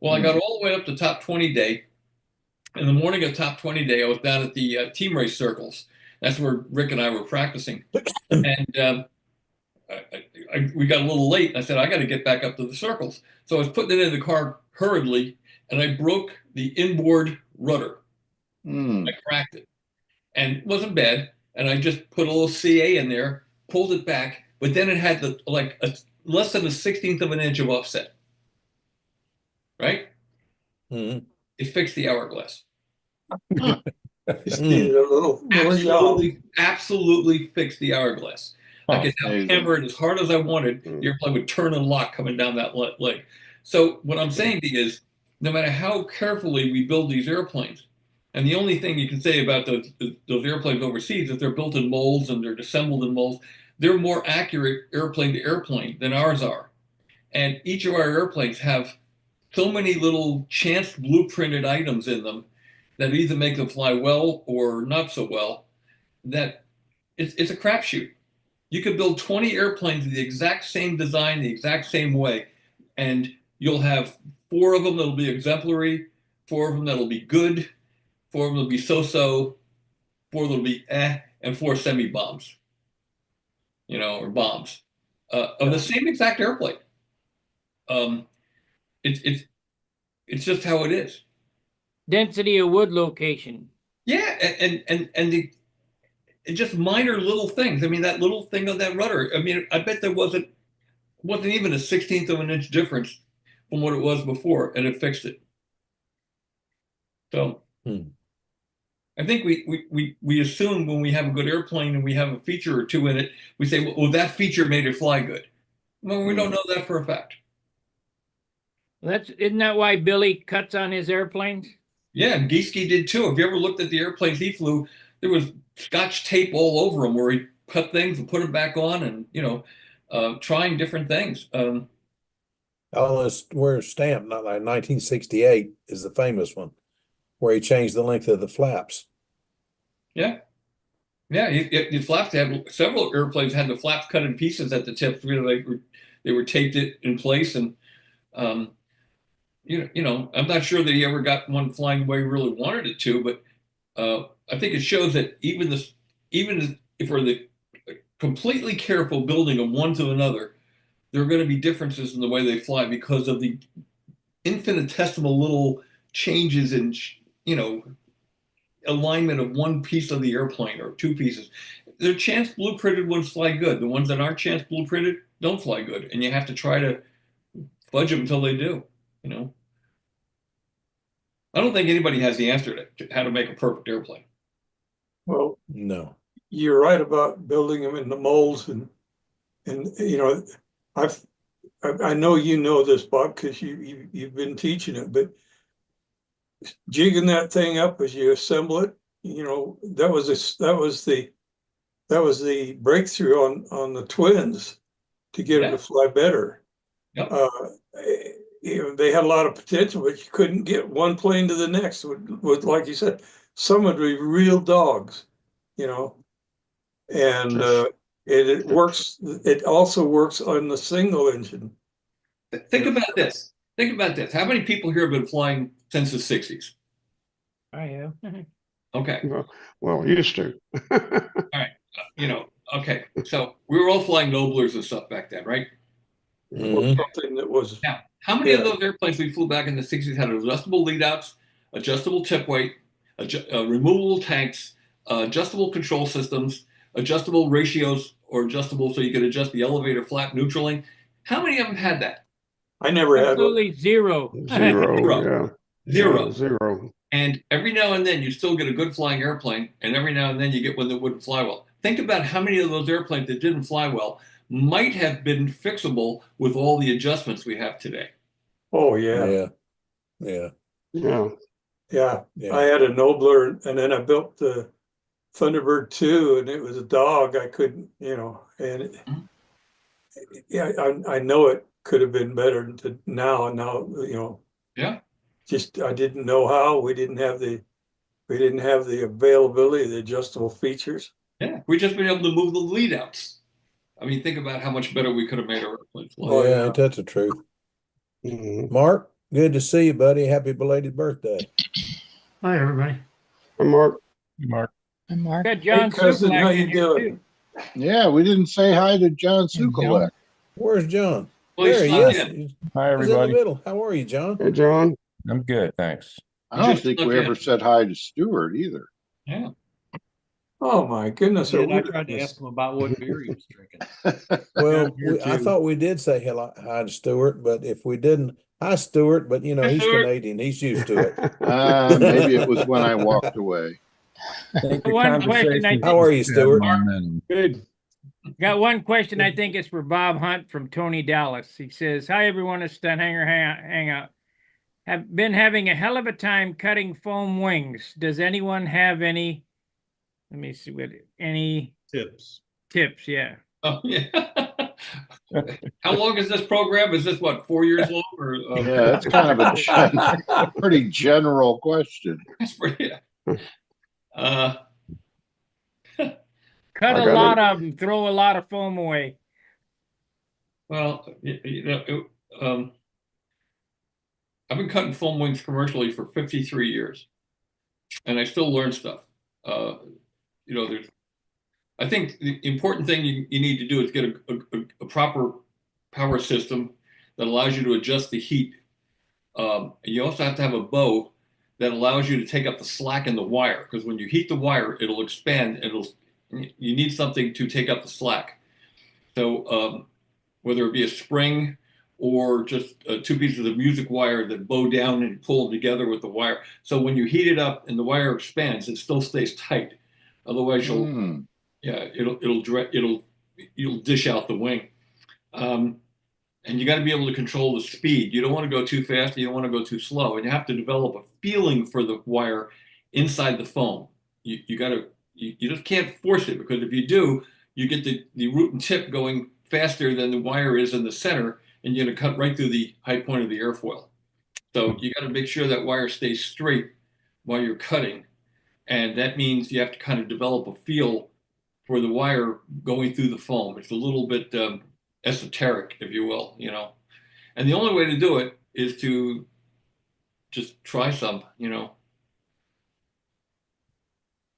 Well, I got all the way up to top 20 day. In the morning of top 20 day, I was down at the team race circles. That's where Rick and I were practicing. And we got a little late. And I said, I got to get back up to the circles. So I was putting it in the car hurriedly, and I broke the inboard rudder. I cracked it, and it wasn't bad. And I just put a little CA in there, pulled it back, but then it had less than a 16th of an inch of offset. Right? Mhm. It fixed the hourglass. Just needed a little job. Absolutely fixed the hourglass. I could now hammer it as hard as I wanted. The airplane would turn and lock coming down that leg. So what I'm saying to you is, no matter how carefully we build these airplanes, and the only thing you can say about those airplanes overseas is they're built in molds and they're assembled in molds. They're more accurate airplane to airplane than ours are. And each of our airplanes have so many little chance blueprinted items in them that either make them fly well or not so well, that it's a crapshoot. You could build 20 airplanes of the exact same design, the exact same way, and you'll have 4 of them that'll be exemplary, 4 of them that'll be good, 4 of them that'll be so-so, 4 that'll be and 4 semi-bombs, or bombs of the same exact airplane. It's just how it is. Density of wood location. Yeah, and just minor little things. I mean, that little thing on that rudder. I mean, I bet there wasn't even a 16th of an inch difference from what it was before, and it fixed it. So I think we assume when we have a good airplane and we have a feature or two in it, we say, well, that feature made it fly good. Well, we don't know that for a fact. Isn't that why Billy cuts on his airplanes? Yeah, and Gieske did too. If you ever looked at the airplanes he flew, there was Scotch tape all over them where he cut things and put them back on, and trying different things. Where stamped, not like 1968 is the famous one, where he changed the length of the flaps. Yeah, the flaps. They had several airplanes had the flaps cut in pieces at the tips. They were taped it in place, and I'm not sure that he ever got one flying the way he really wanted it to, but I think it shows that even if we're completely careful building them one to another, there are going to be differences in the way they fly because of the infinitesimal little changes in alignment of one piece of the airplane or 2 pieces. The chance blueprinted ones fly good. The ones that aren't chance blueprinted don't fly good, and you have to try to fudge them until they do. I don't think anybody has the answer to how to make a perfect airplane. Well, No. you're right about building them in the molds, and I know you know this, Bob, because you've been teaching it, but jigging that thing up as you assemble it, that was the breakthrough on the twins to get them to fly better. Yep. They had a lot of potential, but you couldn't get one plane to the next. With like you said, some would be real dogs, and it works. It also works on the single engine. Think about this. How many people here have been flying since the 60s? I have. Okay. Well, used to. All right. Okay. So we were all flying Noblers and stuff back then, right? Something that was. Now, how many of those airplanes we flew back in the 60s had adjustable lead outs, adjustable tip weight, removable tanks, adjustable control systems, adjustable ratios, or adjustable so you could adjust the elevator flap neutraling? How many of them had that? I never had Absolutely zero. Zero. Zero. And every now and then you still get a good flying airplane, and every now and then you get one that wouldn't fly well. Think about how many of those airplanes that didn't fly well might have been fixable with all the adjustments we have today. Oh, yeah, Yeah. Yeah. Yeah. yeah. Yeah. I had a Nobler and then I built the Thunderbird 2 and it was a dog. I couldn't, and yeah, I know it could have been better now, Yeah. just I didn't know how. We didn't have the availability of the adjustable features. Yeah. We just been able to move the lead outs. I mean, think about how much better we could have made our airplanes fly. Oh, Yeah, yeah. ain't that the truth? Mhm. Mark, good to see you, buddy. Happy belated birthday. Hi, everybody. Hey, Mark. Mark. And Mark Got John cousin, how Suplak you in here doing? too. Yeah, we didn't say hi to John and John. Sukolek. Where's John? Well, he There he snuck is. in. He's Hi, in the everybody. middle. How are you, John? Hey, John. I'm good, thanks. I don't Just think snuck we ever in. said hi to Stuart either. Yeah. Oh my goodness! I tried to ask him about what beer he was drinking. Well, here I too. thought we did say hello, hi to Stuart, but if we didn't, hi, Stuart. But Hi, he's Stuart. Canadian. He's used to it. Maybe it was when I walked away. I think the One question I conversation. How are you, Stuart? Good. Got one question. I think it's for Bob Hunt from Tony Dallas. He says, "Hi everyone, it's Stunt Hangar Hangout. Have been having a hell of a time cutting foam wings. Does anyone have any? Let me see what any Tips. tips? Yeah. Oh, yeah. How long is this program? Is this what, 4 years long? Or Yeah, that's kind of a pretty general question. that's pretty, uh, Cut I a got lot of them. Throw a lot of foam away. well, I've been cutting foam wings commercially for 53 years, and I still learn stuff. There's. I think the important thing you need to do is get a proper power system that allows you to adjust the heat. And you also have to have a bow that allows you to take up the slack in the wire, because when you heat the wire, it'll expand. You need something to take up the slack. So whether it be a spring or just two pieces of music wire that bow down and pull them together with the wire. So when you heat it up and the wire expands, it still stays tight. Otherwise, you'll dish out the wing. And you got to be able to control the speed. You don't want to go too fast. You don't want to go too slow. And you have to develop a feeling for the wire inside the foam. You just can't force it, because if you do, you get the root and tip going faster than the wire is in the center, and you're going to cut right through the high point of the airfoil. So you got to make sure that wire stays straight while you're cutting. And that means you have to kind of develop a feel for the wire going through the foam. It's a little bit esoteric, if you will, And the only way to do it is to just try some. The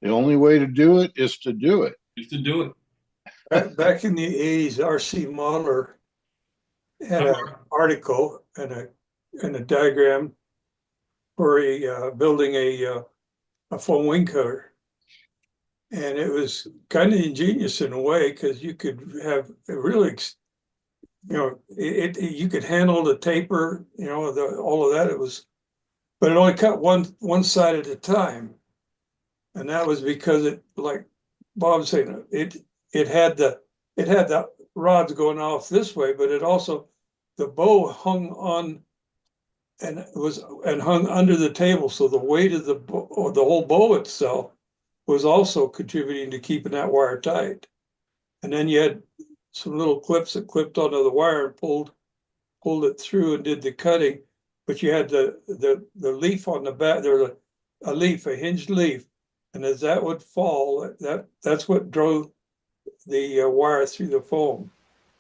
only way to do it is to do it. Just to do it. Back in the 80s, R.C. Mahler had an article and a diagram for building a foam wing cutter. And it was kind of ingenious in a way, because you could have a really, you could handle the taper, all of that. But it only cut one side at a time. And that was because it, like Bob's saying, it had the rods going off this way, but it also, the bow hung on and hung under the table. So the weight of the whole bow itself was also contributing to keeping that wire tight. And then you had some little clips that clipped onto the wire and pulled it through and did the cutting. But you had the leaf on the back. There was a hinged leaf, and as that would fall, that's what drove the wire through the foam.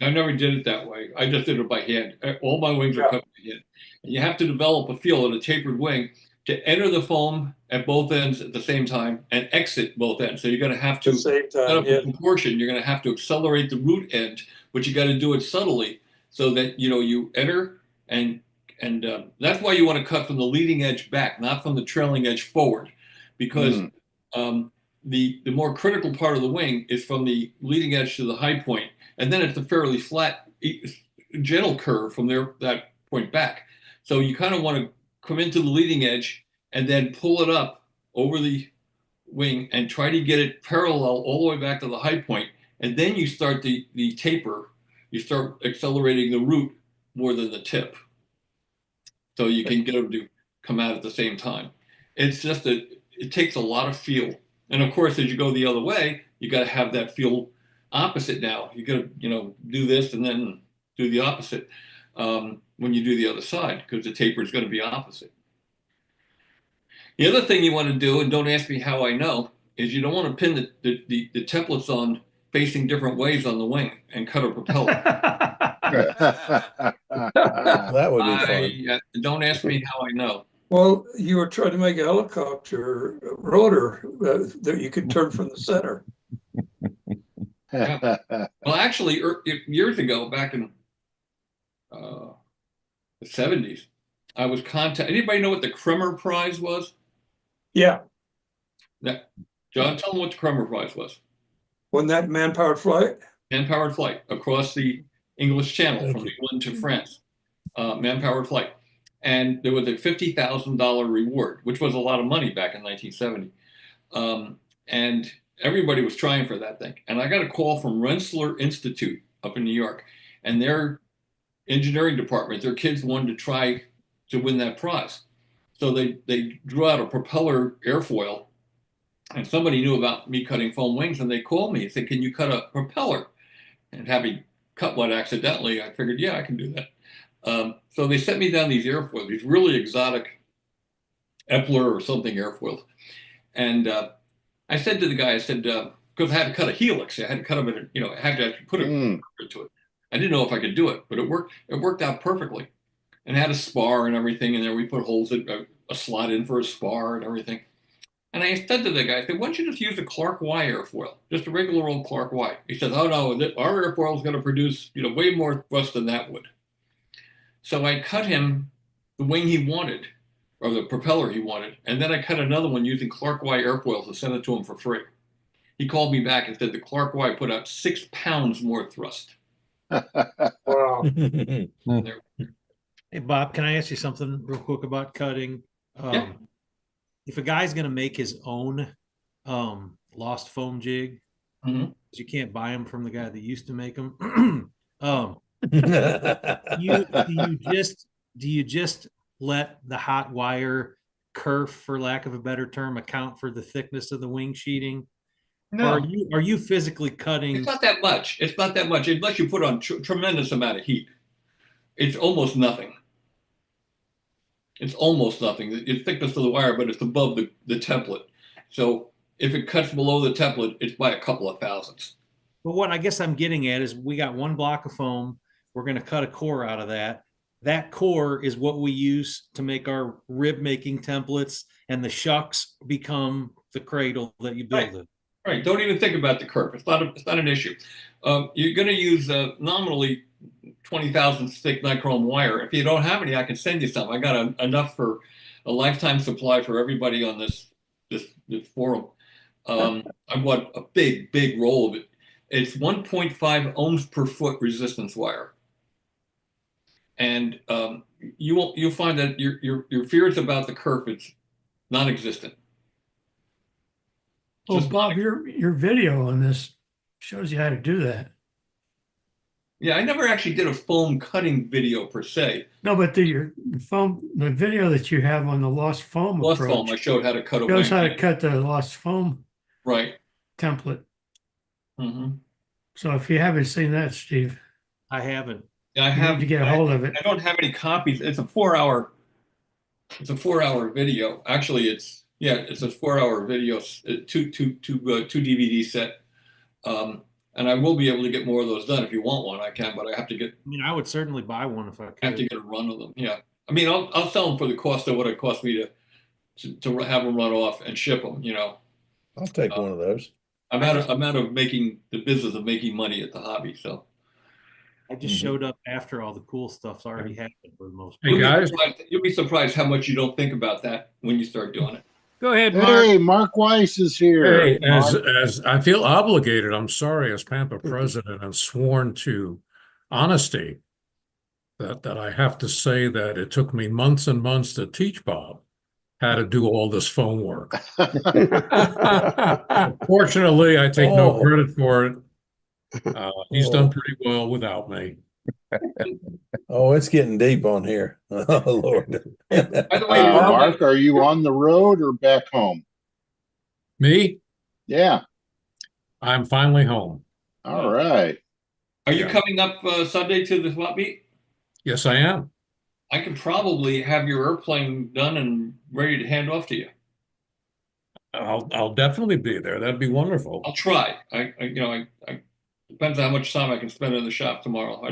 I never did it that way. I just did it by hand. All my wings are cut by hand. And you have to develop a feel in a tapered wing to enter the foam at both ends at the same time and exit both ends. So you're going to have to set up a proportion. You're going to have to accelerate the root end, but you got to do it subtly so that you enter and that's why you want to cut from the leading edge back, not from the trailing edge forward, because the more critical part of the wing is from the leading edge to the high point, and then it's a fairly flat, gentle curve from that point back. So you kind of want to come into the leading edge and then pull it up over the wing and try to get it parallel all the way back to the high point, and then you start the taper. You start accelerating the root more than the tip. so you can get them to come out at the same time. It's just that it takes a lot of fuel. And of course, as you go the other way, you got to have that fuel opposite now. You got to, do this and then do the opposite when you do the other side, because the taper is going to be opposite. The other thing you want to do, and don't ask me how I know, is you don't want to pin the templates on facing different ways on the wing and cut a propeller. That would be fun. Don't ask me how I know. Well, you were trying to make a helicopter rotor that you could turn from the center. Well, actually, years ago, back in the 70s, I was contacted. Anybody know what the Kremer Prize was? Yeah. John, tell them what the Kremer Prize was. Wasn't that man-powered flight? Man-powered flight across the English Channel Thank from you. England to France. Man-powered flight. And there was a $50,000 reward, which was a lot of money back in 1970. And everybody was trying for that thing. And I got a call from Rensselaer Institute up in New York, and their engineering department, their kids wanted to try to win that prize. So they drew out a propeller airfoil, and somebody knew about me cutting foam wings, and they called me and said, "Can you cut a propeller?" And having cut one accidentally, I figured, yeah, I can do that. So they sent me down these airfoils, these really exotic Epler or something airfoils. And I said to the guy, I said, because I had to cut a helix, I had to cut them in, I had to actually put a into it. I didn't know if I could do it, but it worked out perfectly. And it had a spar and everything in there. We put holes in a slot in for a spar and everything. And I said to the guy, I said, why don't you just use a Clark Y airfoil, just a regular old Clark Y? He says, oh no, our airfoil is going to produce way more thrust than that would. So I cut him the wing he wanted, or the propeller he wanted, and then I cut another one using Clark Y airfoils and sent it to him for free. He called me back and said the Clark Y put out 6 pounds more thrust. Wow. Hey, Bob, can I ask you something real quick about cutting? Yeah. If a guy's going to make his own lost foam jig, Mhm. you can't buy them from the guy that used to make them. Do you just let the hot wire kerf, for lack of a better term, account for the thickness of the wing sheeting? No, Or are you physically cutting? it's not that much. It's not that much unless you put on tremendous amount of heat. It's almost nothing. It's almost nothing. It's thickness of the wire, but it's above the template. So if it cuts below the template, it's by a couple of thousandths. But what I guess I'm getting at is we got one block of foam. We're going to cut a core out of that. That core is what we use to make our rib making templates, and the shucks become the cradle that you build it. Right. Don't even think about the curve. It's not an issue. You're going to use nominally 20,000 thick nichrome wire. If you don't have any, I can send you some. I got enough for a lifetime supply for everybody on this forum. I want a big roll of it. It's 1.5 ohms per foot resistance wire, and you'll find that your fears about the kerf, it's non-existent. Well, Bob, your video on this shows you how to do that. Yeah, I never actually did a foam cutting video per se. No, but the video that you have on the lost foam Lost approach foam, I showed how to cut a shows wing. how to cut the lost foam Right. template. Mm-hmm. So if you haven't seen that, Steve, I haven't. I you have need to get a hold of it. I don't have any copies. It's a 4-hour video. Actually, it's a 4-hour video, two DVD set. And I will be able to get more of those done. If you want one, I can, but I have to get. I mean, I would certainly buy one if I could. I have to get a run of them. Yeah, I mean, I'll sell them for the cost of what it cost me to have them run off and ship them. I'll take one of those. I'm out of making the business of making money at the hobby. So I just showed up after all the cool stuff's already happened for the most part. Hey, guys. you'll be surprised how much you don't think about that when you start doing it. Go ahead, Mark. Hey, Mark Weiss is here. Hey, as I feel obligated, I'm sorry, as Pampa president and sworn to honesty, that I have to say that it took me months and months to teach Bob how to do all this phone work. Fortunately, I take no credit for it. He's done pretty well without me. Oh, it's getting deep on here. Oh, Lord. By the way, Bob, Mark, are you on the road or back home? Me, Yeah. I'm finally home. All right. are you Yeah. coming up Sunday to the swap meet? Yes, I am. I could probably have your airplane done and ready to hand off to you. I'll definitely be there. That'd be wonderful. I'll try. I depends on how much time I can spend in the shop tomorrow.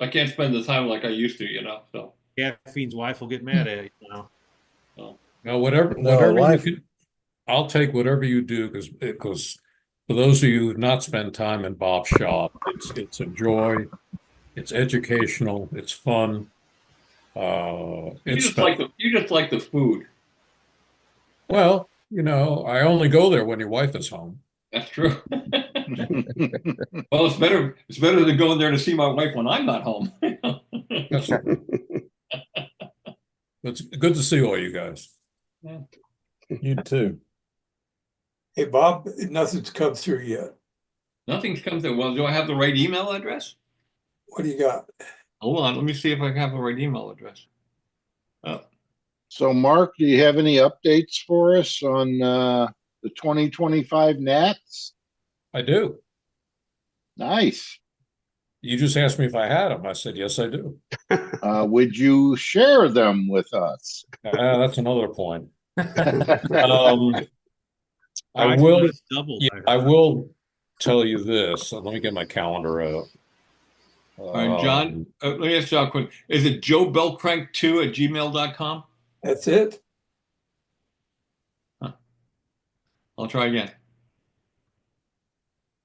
I can't spend the time like I used to, so. Caffeine's wife will get mad at you now. Now, whatever No, you life. can, I'll take whatever you do because for those of you who've not spent time in Bob's shop, it's a joy, it's educational, it's fun. It's special. You just like the food. Well, I only go there when your wife is home. That's true. Well, it's better than going there to see my wife when I'm not home. That's true. It's good to see all you guys. You too. Hey, Bob, nothing's come through yet. Nothing's come through. Well, do I have the right email address? What do you got? Hold on, let me see if I have the right email address. So, Mark, do you have any updates for us on the 2025 Nats? I do. Nice. You just asked me if I had them. I said, yes, I do. Would you share them with us? That's another point. I Actually, will. it's doubled, Yeah, I I heard. will tell you this. Let me get my calendar out. All right, John, let me ask you a quick. Is it joebellcrank2@gmail.com? That's it? I'll try again.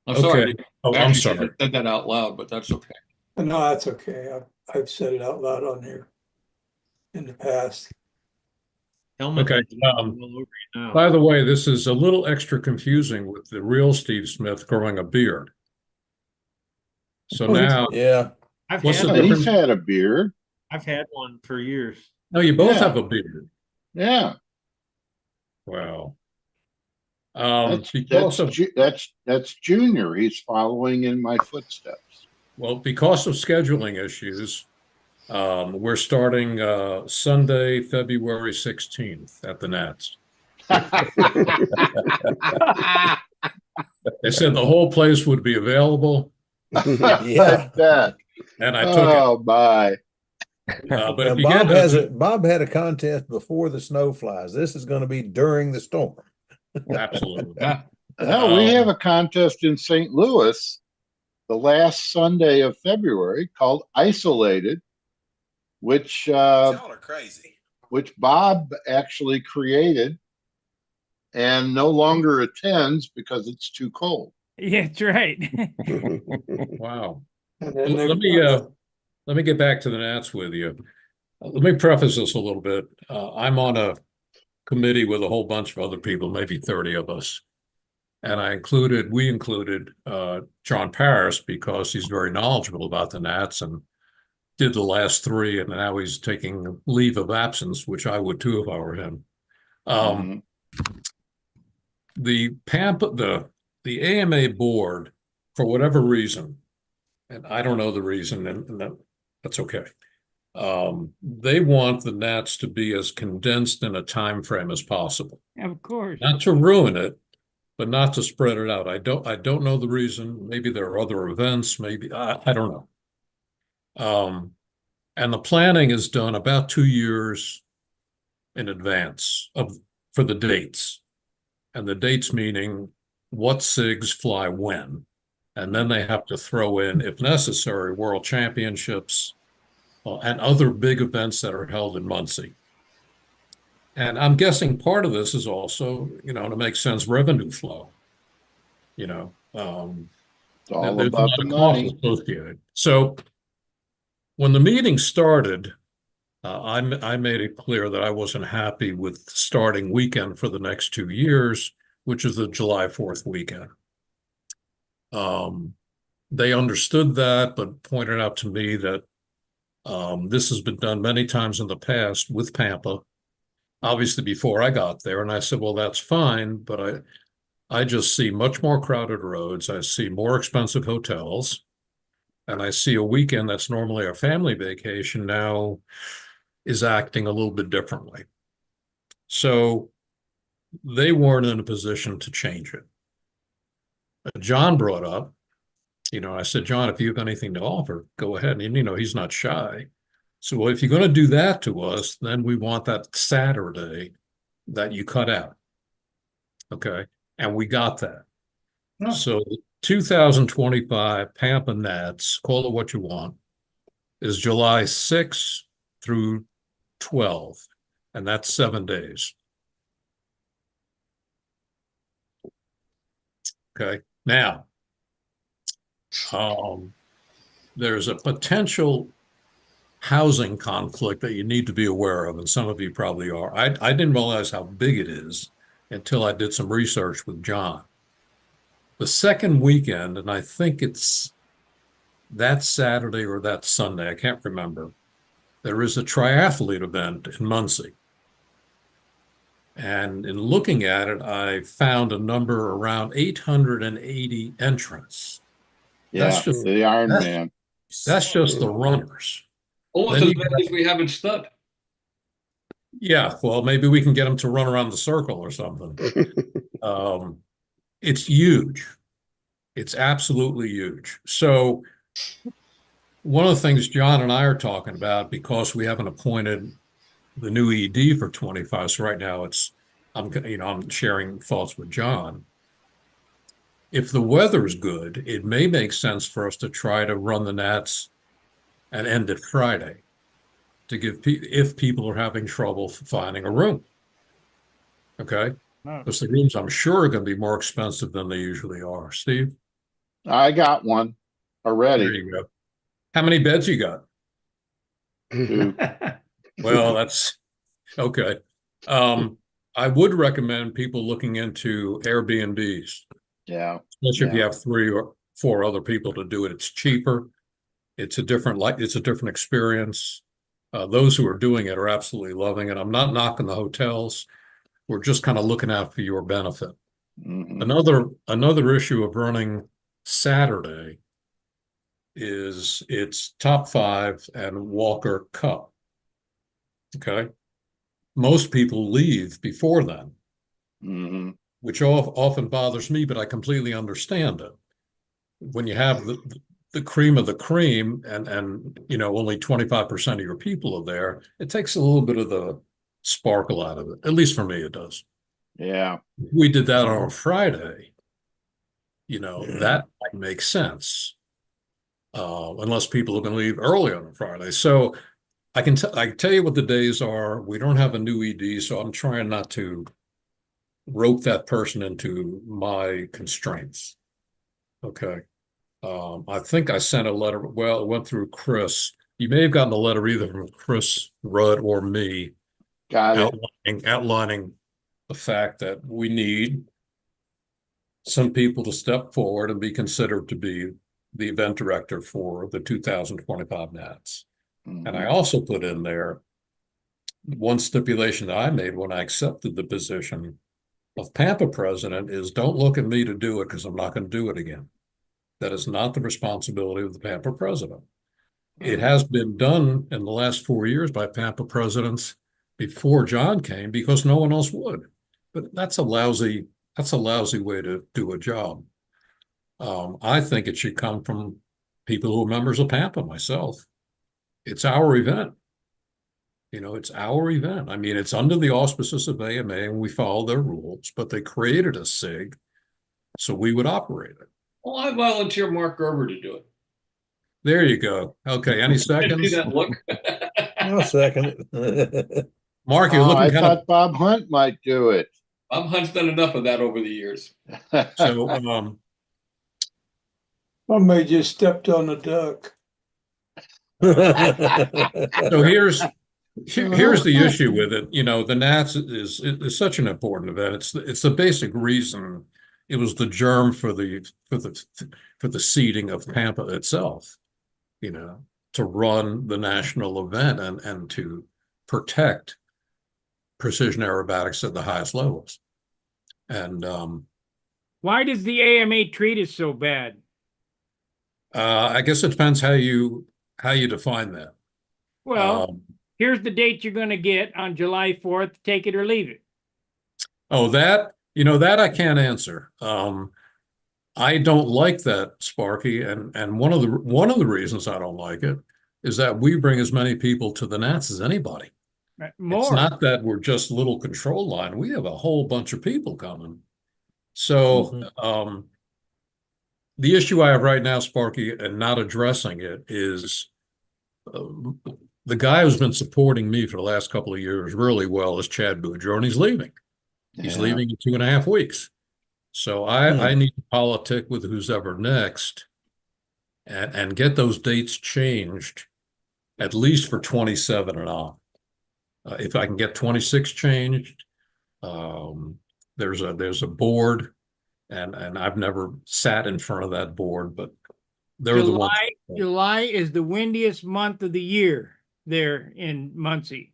I'm Okay. sorry. Oh, I'm Actually sorry. said that out loud, but that's okay. No, that's okay. I've said it out loud on here in the past. Helmet Okay. all over you now. By the way, this is a little extra confusing with the real Steve Smith growing a beard. So now, Yeah. what's the Yeah, difference? he's had a beard. I've had one for years. No, you both Yeah. have a beard. Yeah. Wow. That's Junior. He's following in my footsteps. Well, because of scheduling issues, we're starting Sunday, February 16th at the Nats. They said the whole place would be available. Yeah. And I took it. Oh, my. But if you Bob had a contest before the snow flies. This is going to be during the storm. Absolutely. Well, we have a contest in St. Louis the last Sunday of February called Isolated, which Y'all are crazy. which Bob actually created and no longer attends because it's too cold. Yeah, that's right. Wow. And then Let me get back to the Nats with you. Let me preface this a little bit. I'm on a committee with a whole bunch of other people, maybe 30 of us. And we included John Paris because he's very knowledgeable about the Nats and did the last three, and now he's taking leave of absence, which I would too if I were him. The AMA board, for whatever reason, and I don't know the reason, and that's okay. They want the Nats to be as condensed in a time frame as possible. Of course. Not to ruin it, but not to spread it out. I don't know the reason. Maybe there are other events. Maybe I don't know. And the planning is done about 2 years in advance for the dates, and the dates meaning what SIGs fly when, and then they have to throw in, if necessary, World Championships and other big events that are held in Muncie. And I'm guessing part of this is also, to make sense, revenue flow. It's all there's about a the lot of money. costs associated. So when the meeting started, I made it clear that I wasn't happy with starting weekend for the next 2 years, which is the July 4th weekend. They understood that, but pointed out to me that this has been done many times in the past with Pampa, obviously before I got there. And I said, well, that's fine, but I just see much more crowded roads. I see more expensive hotels. And I see a weekend that's normally a family vacation now is acting a little bit differently. So they weren't in a position to change it. John brought up, I said, John, if you have anything to offer, go ahead. And, he's not shy. So well, if you're going to do that to us, then we want that Saturday that you cut out. Okay. And we got that. Oh. So 2025 Pampa Nats, call it what you want, is July 6th through 12th. And that's 7 days. Okay. Now, there's a potential housing conflict that you need to be aware of, and some of you probably are. I didn't realize how big it is until I did some research with John. The second weekend, and I think it's that Saturday or that Sunday, I can't remember, there is a triathlete event in Muncie. And in looking at it, I found a number around 880 entrants. Yeah, That's just the Iron Man. That's just the runners. Almost Then as you many as we have in Stunt. Yeah, well, maybe we can get them to run around the circle or something. It's huge. It's absolutely huge. So one of the things John and I are talking about, because we haven't appointed the new ED for 25, so right now I'm sharing thoughts with John. If the weather's good, it may make sense for us to try to run the Nats and end it Friday to give if people are having trouble finding a room. Okay. Because the rooms, I'm sure, are going to be more expensive than they usually are. Steve? I got one There already. you go. How many beds you got? 2. Well, that's okay. I would recommend people looking into Airbnbs, Yeah. especially if you have 3 or 4 other people to do it. It's cheaper. It's a different experience. Those who are doing it are absolutely loving it. I'm not knocking the hotels. We're just kind of looking out for your benefit. Mhm. Another issue of running Saturday is it's top 5 and Walker Cup. Okay. Most people leave before then, Mhm. which often bothers me, but I completely understand it. When you have the cream of the cream and only 25% of your people are there, it takes a little bit of the sparkle out of it. At least for me, it does. Yeah. We did that on a Friday. That might make sense. Unless people are going to leave early on a Friday. So I can tell you what the days are. We don't have a new ED, so I'm trying not to rope that person into my constraints. Okay. I think I sent a letter. Well, it went through Chris. You may have gotten a letter either from Chris Rudd or me Got it. outlining the fact that we need some people to step forward and be considered to be the event director for the 2025 Nats. Mhm. And I also put in there one stipulation that I made when I accepted the position of Pampa president is don't look at me to do it because I'm not going to do it again. That is not the responsibility of the Pampa president. It has been done in the last 4 years by Pampa presidents before John came because no one else would. But that's a lousy way to do a job. I think it should come from people who are members of Pampa, myself. It's our event. It's our event. I mean, it's under the auspices of AMA and we follow their rules, but they created a SIG so we would operate it. Well, I volunteer Mark Gerber to do it. There you go. Okay, any See seconds? that look? I'll second it. Mark, you're Oh, looking I kind thought Bob Hunt might do it. Bob Hunt's done enough of that over the years. of so Somebody just stepped on a duck. so here's the issue with it. The Nats is such an important event. It's the basic reason it was the germ for the seeding of Pampa itself, to run the national event and to protect precision aerobatics at the highest levels. And Why does the AMA treat us so bad? I guess it depends how you define that. Well, Um, here's the date you're going to get on July 4th. Take it or leave it. oh, that I can't answer. I don't like that, Sparky, and one of the reasons I don't like it is that we bring as many people to the Nats as anybody. It's More. not that we're just little control line. We have a whole bunch of people coming. So the issue I have right now, Sparky, and not addressing it is uh, the guy who's been supporting me for the last couple of years really well is Chad Boudreaux, and he's leaving. He's Yeah. leaving in 2.5 weeks. So I need to politic with who's ever next and get those dates changed at least for 27 and on. If I can get 26 changed, there's a board, and I've never sat in front of that board, but they're the ones. July is the windiest month of the year there in Muncie,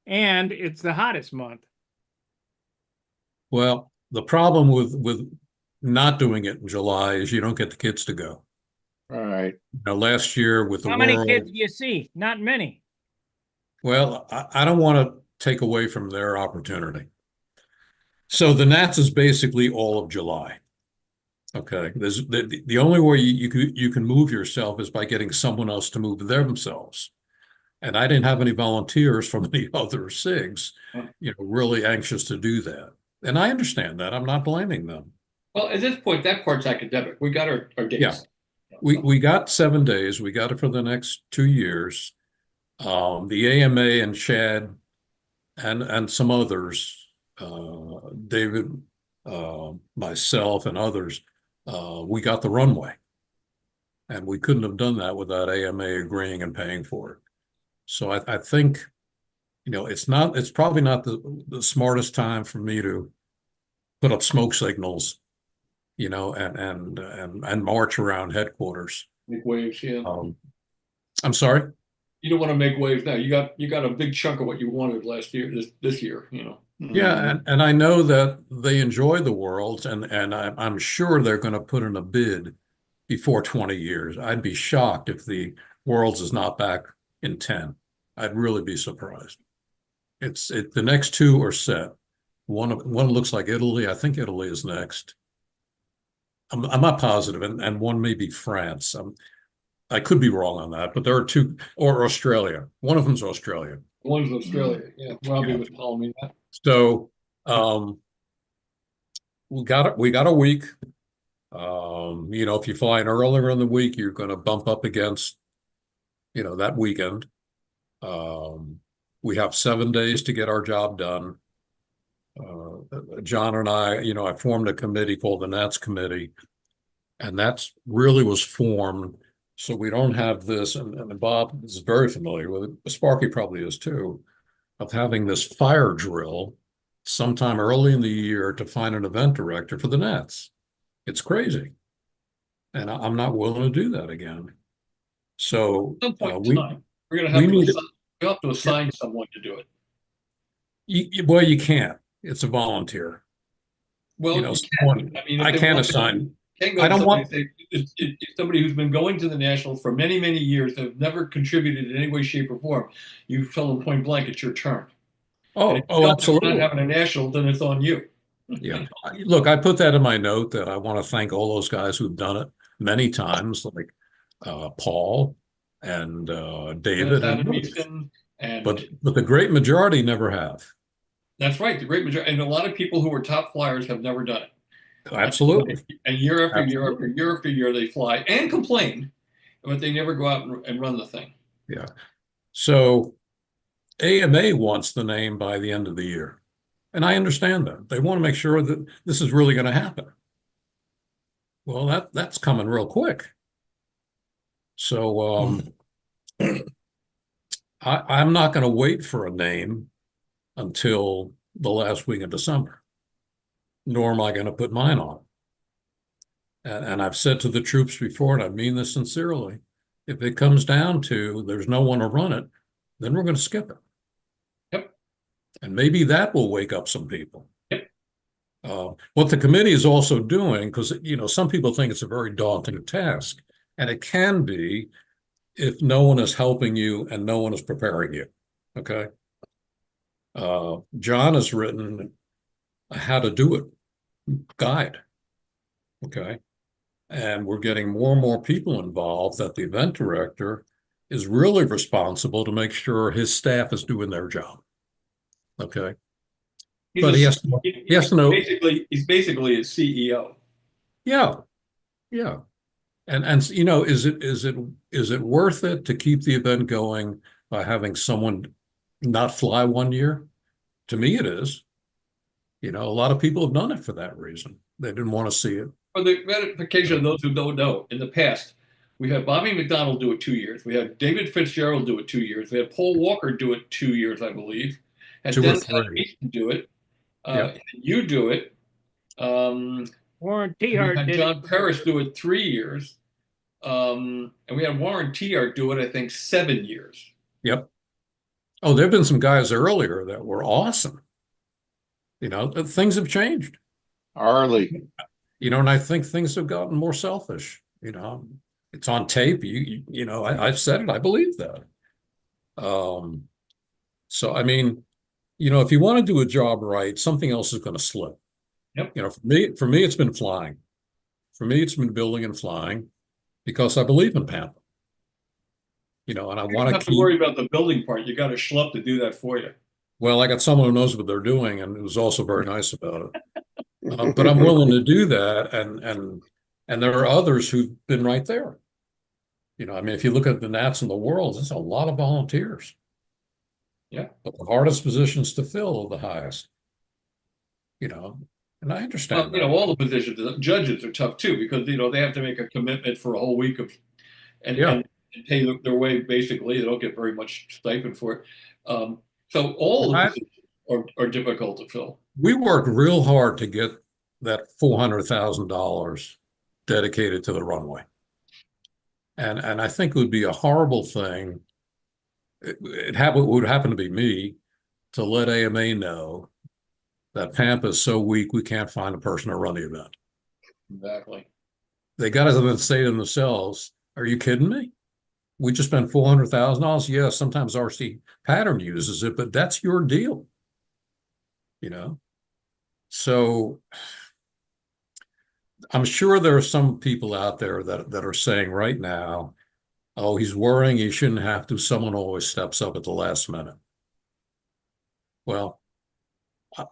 and it's the hottest month. Well, the problem with not doing it in July is you don't get the kids to go. All right. Last year with the How many World, kids do you see? Not many. well, I don't want to take away from their opportunity. So the Nats is basically all of July. Okay, there's the only way you can move yourself is by getting someone else to move themselves. And I didn't have any volunteers from the other SIGs, really anxious to do that. And I understand that. I'm not blaming them. Well, at this point, that part's academic. We got our dates. Yeah. We got 7 days. We got it for the next 2 years. The AMA and Chad and some others, David, myself and others, we got the runway. And we couldn't have done that without AMA agreeing and paying for it. So I think, it's probably not the smartest time for me to put up smoke signals, and march around headquarters. Make waves, yeah. I'm sorry? You don't want to make waves now. You got a big chunk of what you wanted last year, this year, Yeah, and I know that they enjoy the Worlds, and I'm sure they're going to put in a bid before 20 years. I'd be shocked if the Worlds is not back in 10. I'd really be surprised. The next two are set. One looks like Italy. I think Italy is next. I'm not positive, and one may be France. I could be wrong on that, but there are two, or Australia. One of them's Australia. One's Australia. Yeah, Robbie was telling me that. So we got a week. If you fly in earlier in the week, you're going to bump up against, that weekend. We have 7 days to get our job done. John and I formed a committee called the Nats Committee, and that's really was formed so we don't have this, and Bob is very familiar with it, Sparky probably is too, of having this fire drill sometime early in the year to find an event director for the Nats. It's crazy. And I'm not willing to do that again. So At some point in time, we're going to have to assign someone to do it. You can't. It's a volunteer. Well, I can't assign. I don't want somebody who's been going to the Nationals for many, many years that have never contributed in any way, shape, or form. You tell them point blank, it's your turn. Absolutely. Not having a national, then it's on you. Yeah. Look, I put that in my note that I want to thank all those guys who've done it many times, like Paul and David. But the great majority never have. That's right. The great majority, and a lot of people who are top flyers have never done it. Absolutely. And year after year after year after year, they fly and complain, but they never go out and run the thing. Yeah. So AMA wants the name by the end of the year. And I understand that. They want to make sure that this is really going to happen. Well, that's coming real quick. So I'm not going to wait for a name until the last week of December, nor am I going to put mine on. And I've said to the troops before, and I mean this sincerely, if it comes down to there's no one to run it, then we're going to skip it. Yep. And maybe that will wake up some people. Yep. What the committee is also doing, because some people think it's a very daunting task, And it can be if no one is helping you and no one is preparing you. Okay. John has written a how to do it guide. Okay. And we're getting more and more people involved that the event director is really responsible to make sure his staff is doing their job. Okay. But he has to know. He's basically a CEO. Yeah. Yeah. And you know, is it worth it to keep the event going by having someone not fly one year? To me, it is. You know, a lot of people have done it for that reason. They didn't want to see it. For the gratification of those who don't know, in the past, we had Bobby McDonald do it 2 years. We had David Fitzgerald do it 2 years. We had Paul Walker do it 2 years, I believe. And 2 or Dennis 3. do it. Yep. You do it. Warren We T-Hart had did John it. Paris do it 3 years. And we had Warren T-Hart do it, I think, 7 years. Yep. Oh, there have been some guys earlier that were awesome. You know, things have changed. Arlie. You know, and I think things have gotten more selfish. You know, it's on tape. You know, I've said it. I believe that. So I mean, you know, if you want to do a job right, something else is going to slip. Yep. You know, for me, it's been flying. For me, it's been building and flying because I believe in Pampa. You know, and I You want don't to have to keep. worry about the building part. You got a schlep to do that for you. Well, I got someone who knows what they're doing, and who's also very nice about it. But I'm willing to do that, and there are others who've been right there. You know, I mean, if you look at the Nats in the world, there's a lot of volunteers. Yeah. But the hardest positions to fill are the highest. You know, and I Well, understand you that. know, all the positions, the judges are tough too, because, you know, they have to make a commitment for a whole week of, and, Yeah. and pay their way, basically. They don't get very much stipend for it. So all the positions are difficult to fill. We worked real hard to get that $400,000 dedicated to the runway. And I think it would be a horrible thing. It would happen to be me to let AMA know that Pampa is so weak we can't find a person to run the event. Exactly. They got to then say to themselves, "Are you kidding me? We just spent $400,000. Yes, sometimes RC Pattern uses it, but that's your deal." You know, so I'm sure there are some people out there that are saying right now, "Oh, he's worrying he shouldn't have to. Someone always steps up at the last minute." Well,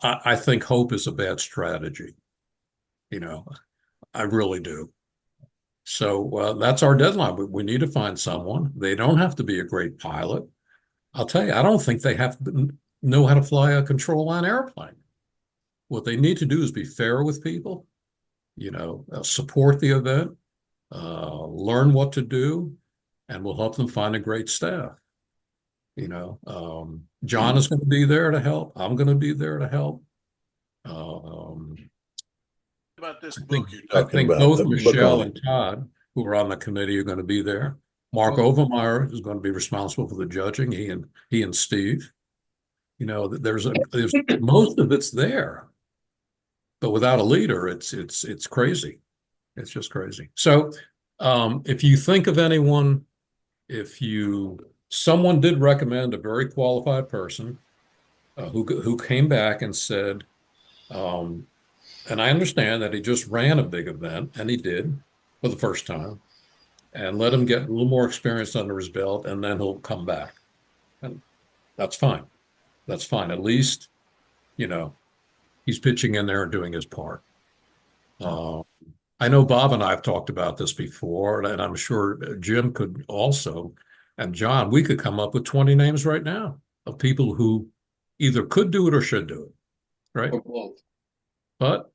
I think hope is a bad strategy. You know, I really do. So that's our deadline. We need to find someone. They don't have to be a great pilot. I'll tell you, I don't think they have to know how to fly a control line airplane. What they need to do is be fair with people, you know, support the event, learn what to do, and we'll help them find a great staff. You know, John is going to be there to help. I'm going to be there to help. About this I book think, you're I talking think about, both the book Michelle on and Todd, who are on the committee, are going to be there. Mark Overmeyer is going to be responsible for the judging. He and Steve. You know, there's most of it's there, but without a leader, it's crazy. It's just crazy. So, if you think of anyone, someone did recommend a very qualified person who came back and said, and I understand that he just ran a big event, and he did for the first time, and let him get a little more experience under his belt, and then he'll come back. And that's fine. That's fine. At least, you know, he's pitching in there and doing his part. I know Bob and I have talked about this before, and I'm sure Jim could also, and John, we could come up with 20 names right now of people who either could do it or should do it, right? Or both. But,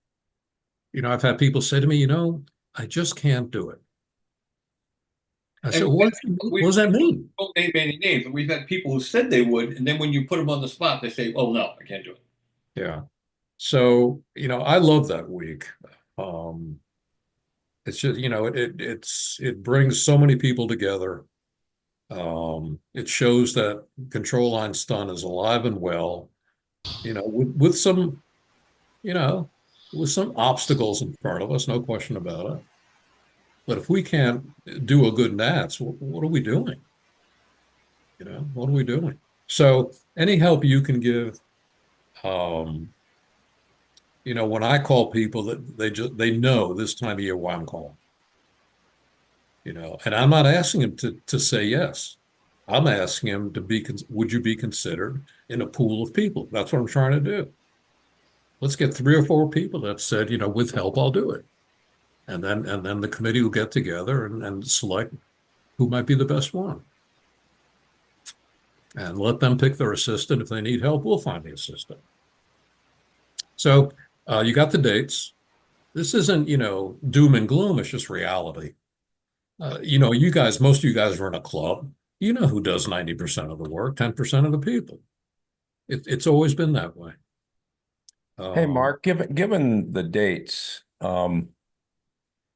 you know, I've had people say to me, you know, I just can't do it. I said, what does that mean? We won't name any names, but we've had people who said they would, and then when you put them on the spot, they say, "Oh no, I can't do it." Yeah. So, you know, I love that week. It's just, you know, it brings so many people together. It shows that control line stunt is alive and well, you know, with some, you know, with some obstacles in front of us, no question about it. But if we can't do a good Nats, what are we doing? You know, what are we doing? So any help you can give, you know, when I call people, that they know this time of year why I'm calling. You know, and I'm not asking them to say yes. I'm asking them to be, would you be considered in a pool of people? That's what I'm trying to do. Let's get 3 or 4 people that said, you know, with help, I'll do it. And then the committee will get together and select who might be the best one. And let them pick their assistant. If they need help, we'll find the assistant. So you got the dates. This isn't, you know, doom and gloom. It's just reality. You know, you guys, most of you guys are in a club. You know who does 90% of the work, 10% of the people. It's always been that way. Hey, Mark, given the dates, and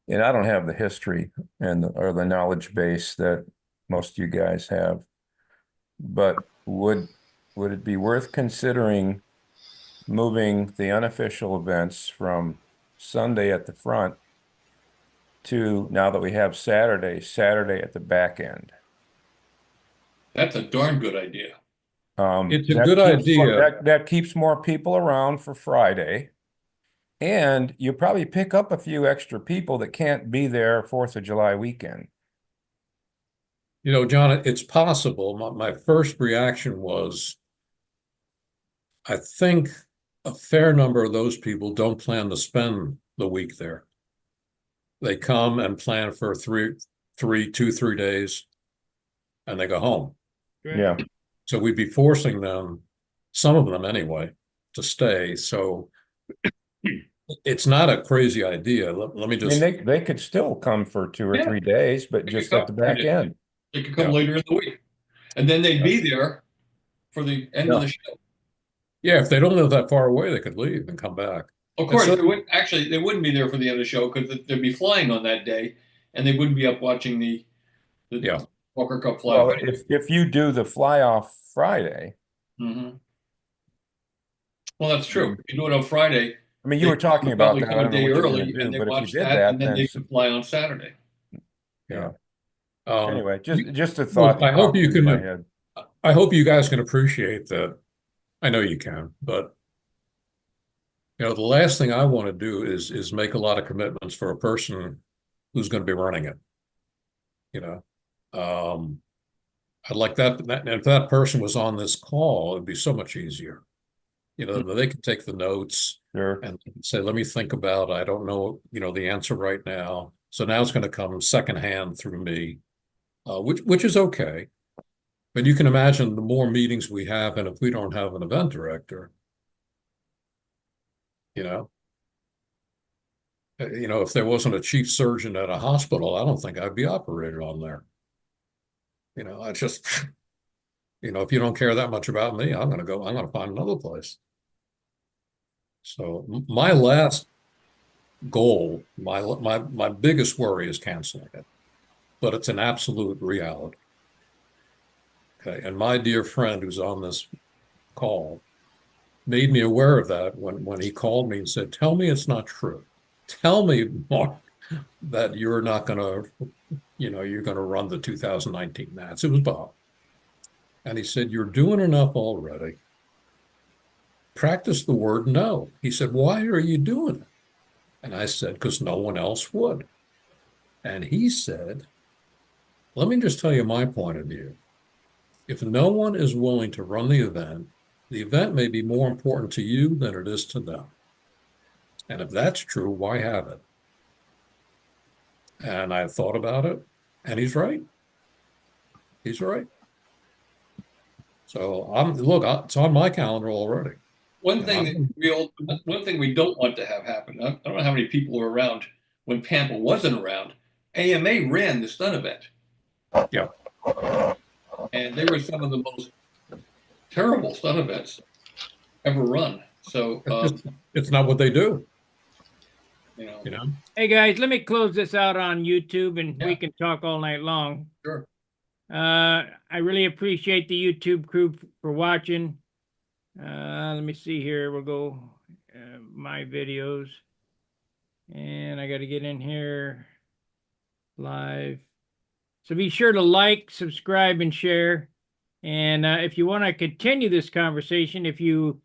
I don't have the history or the knowledge base that most of you guys have, but would it be worth considering moving the unofficial events from Sunday at the front to, now that we have Saturday at the back end? That's a darn good idea. It's a good idea. That keeps more people around for Friday. And you probably pick up a few extra people that can't be there 4th of July weekend. You know, John, it's possible. My first reaction was, I think a fair number of those people don't plan to spend the week there. They come and plan for 2, 3 days, and they go home. Yeah. So we'd be forcing them, some of them anyway, to stay. So it's not a crazy idea. Let me just. I mean, they could still come for 2 or 3 days, but just at the back end. They could come later in the week, and then they'd be there for the end of the show. Yeah, if they don't live that far away, they could leave and come back. Of course, they wouldn't be there for the end of the show because they'd be flying on that day, and they wouldn't be up watching the Walker Cup fly. Well, if you do the fly off Friday. Mm-hmm. Well, that's true. If you do it on Friday. I mean, you were talking about that. Come a day early, and they but watch if you did that, and then they could fly on Saturday. Yeah. Anyway, just a thought. I hope you can. I hope you guys can appreciate that. I know you can, but you know, the last thing I want to do is make a lot of commitments for a person who's going to be running it. You know, I'd like that. And if that person was on this call, it'd be so much easier. You know, they could take the notes and say, "Let me think about. I don't know, you know, the answer right now. So now it's going to come secondhand through me, which is okay. But you can imagine the more meetings we have, and if we don't have an event director, you know, if there wasn't a chief surgeon at a hospital, I don't think I'd be operated on there. You know, I just, you know, if you don't care that much about me, I'm going to find another place. So my last goal, my biggest worry is canceling it, but it's an absolute reality. Okay. And my dear friend who's on this call made me aware of that when he called me and said, "Tell me it's not true. Tell me, Mark, that you're not going to, you know, you're going to run the 2019 Nats." It was Bob. And he said, "You're doing enough already. Practice the word no." He said, "Why are you doing it?" And I said, "Because no one else would." And he said, "Let me just tell you my point of view. If no one is willing to run the event may be more important to you than it is to them. And if that's true, why have it?" And I thought about it, and he's right. He's right. So it's on my calendar already. One thing we don't want to have happen. I don't know how many people were around when Pampa wasn't around. AMA ran the stunt event. Yeah. And they were some of the most terrible stunt events ever run. So it's not what they do. You know. You know. Hey guys, let me close this out on YouTube, and we can talk all night long. Sure. I really appreciate the YouTube crew for watching. Let me see here. We'll go my videos, and I got to get in here. live. So be sure to like, subscribe, and share. And if you want to continue this conversation, if you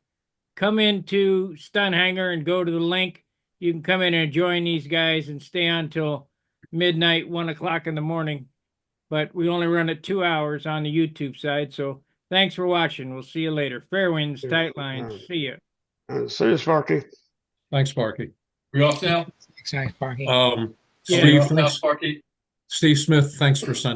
come into Stunt Hangar and go to the link, you can come in and join these guys and stay on till midnight, 1 o'clock in the morning. But we only run it 2 hours on the YouTube side. So thanks for watching. We'll see you later. Fair winds, tight lines. See ya. See you, Sparky. Thanks, Sparky. We off now? Thanks, Sparky. Yeah. Steve, Off now, thanks. Sparky? Steve Smith, thanks for sending.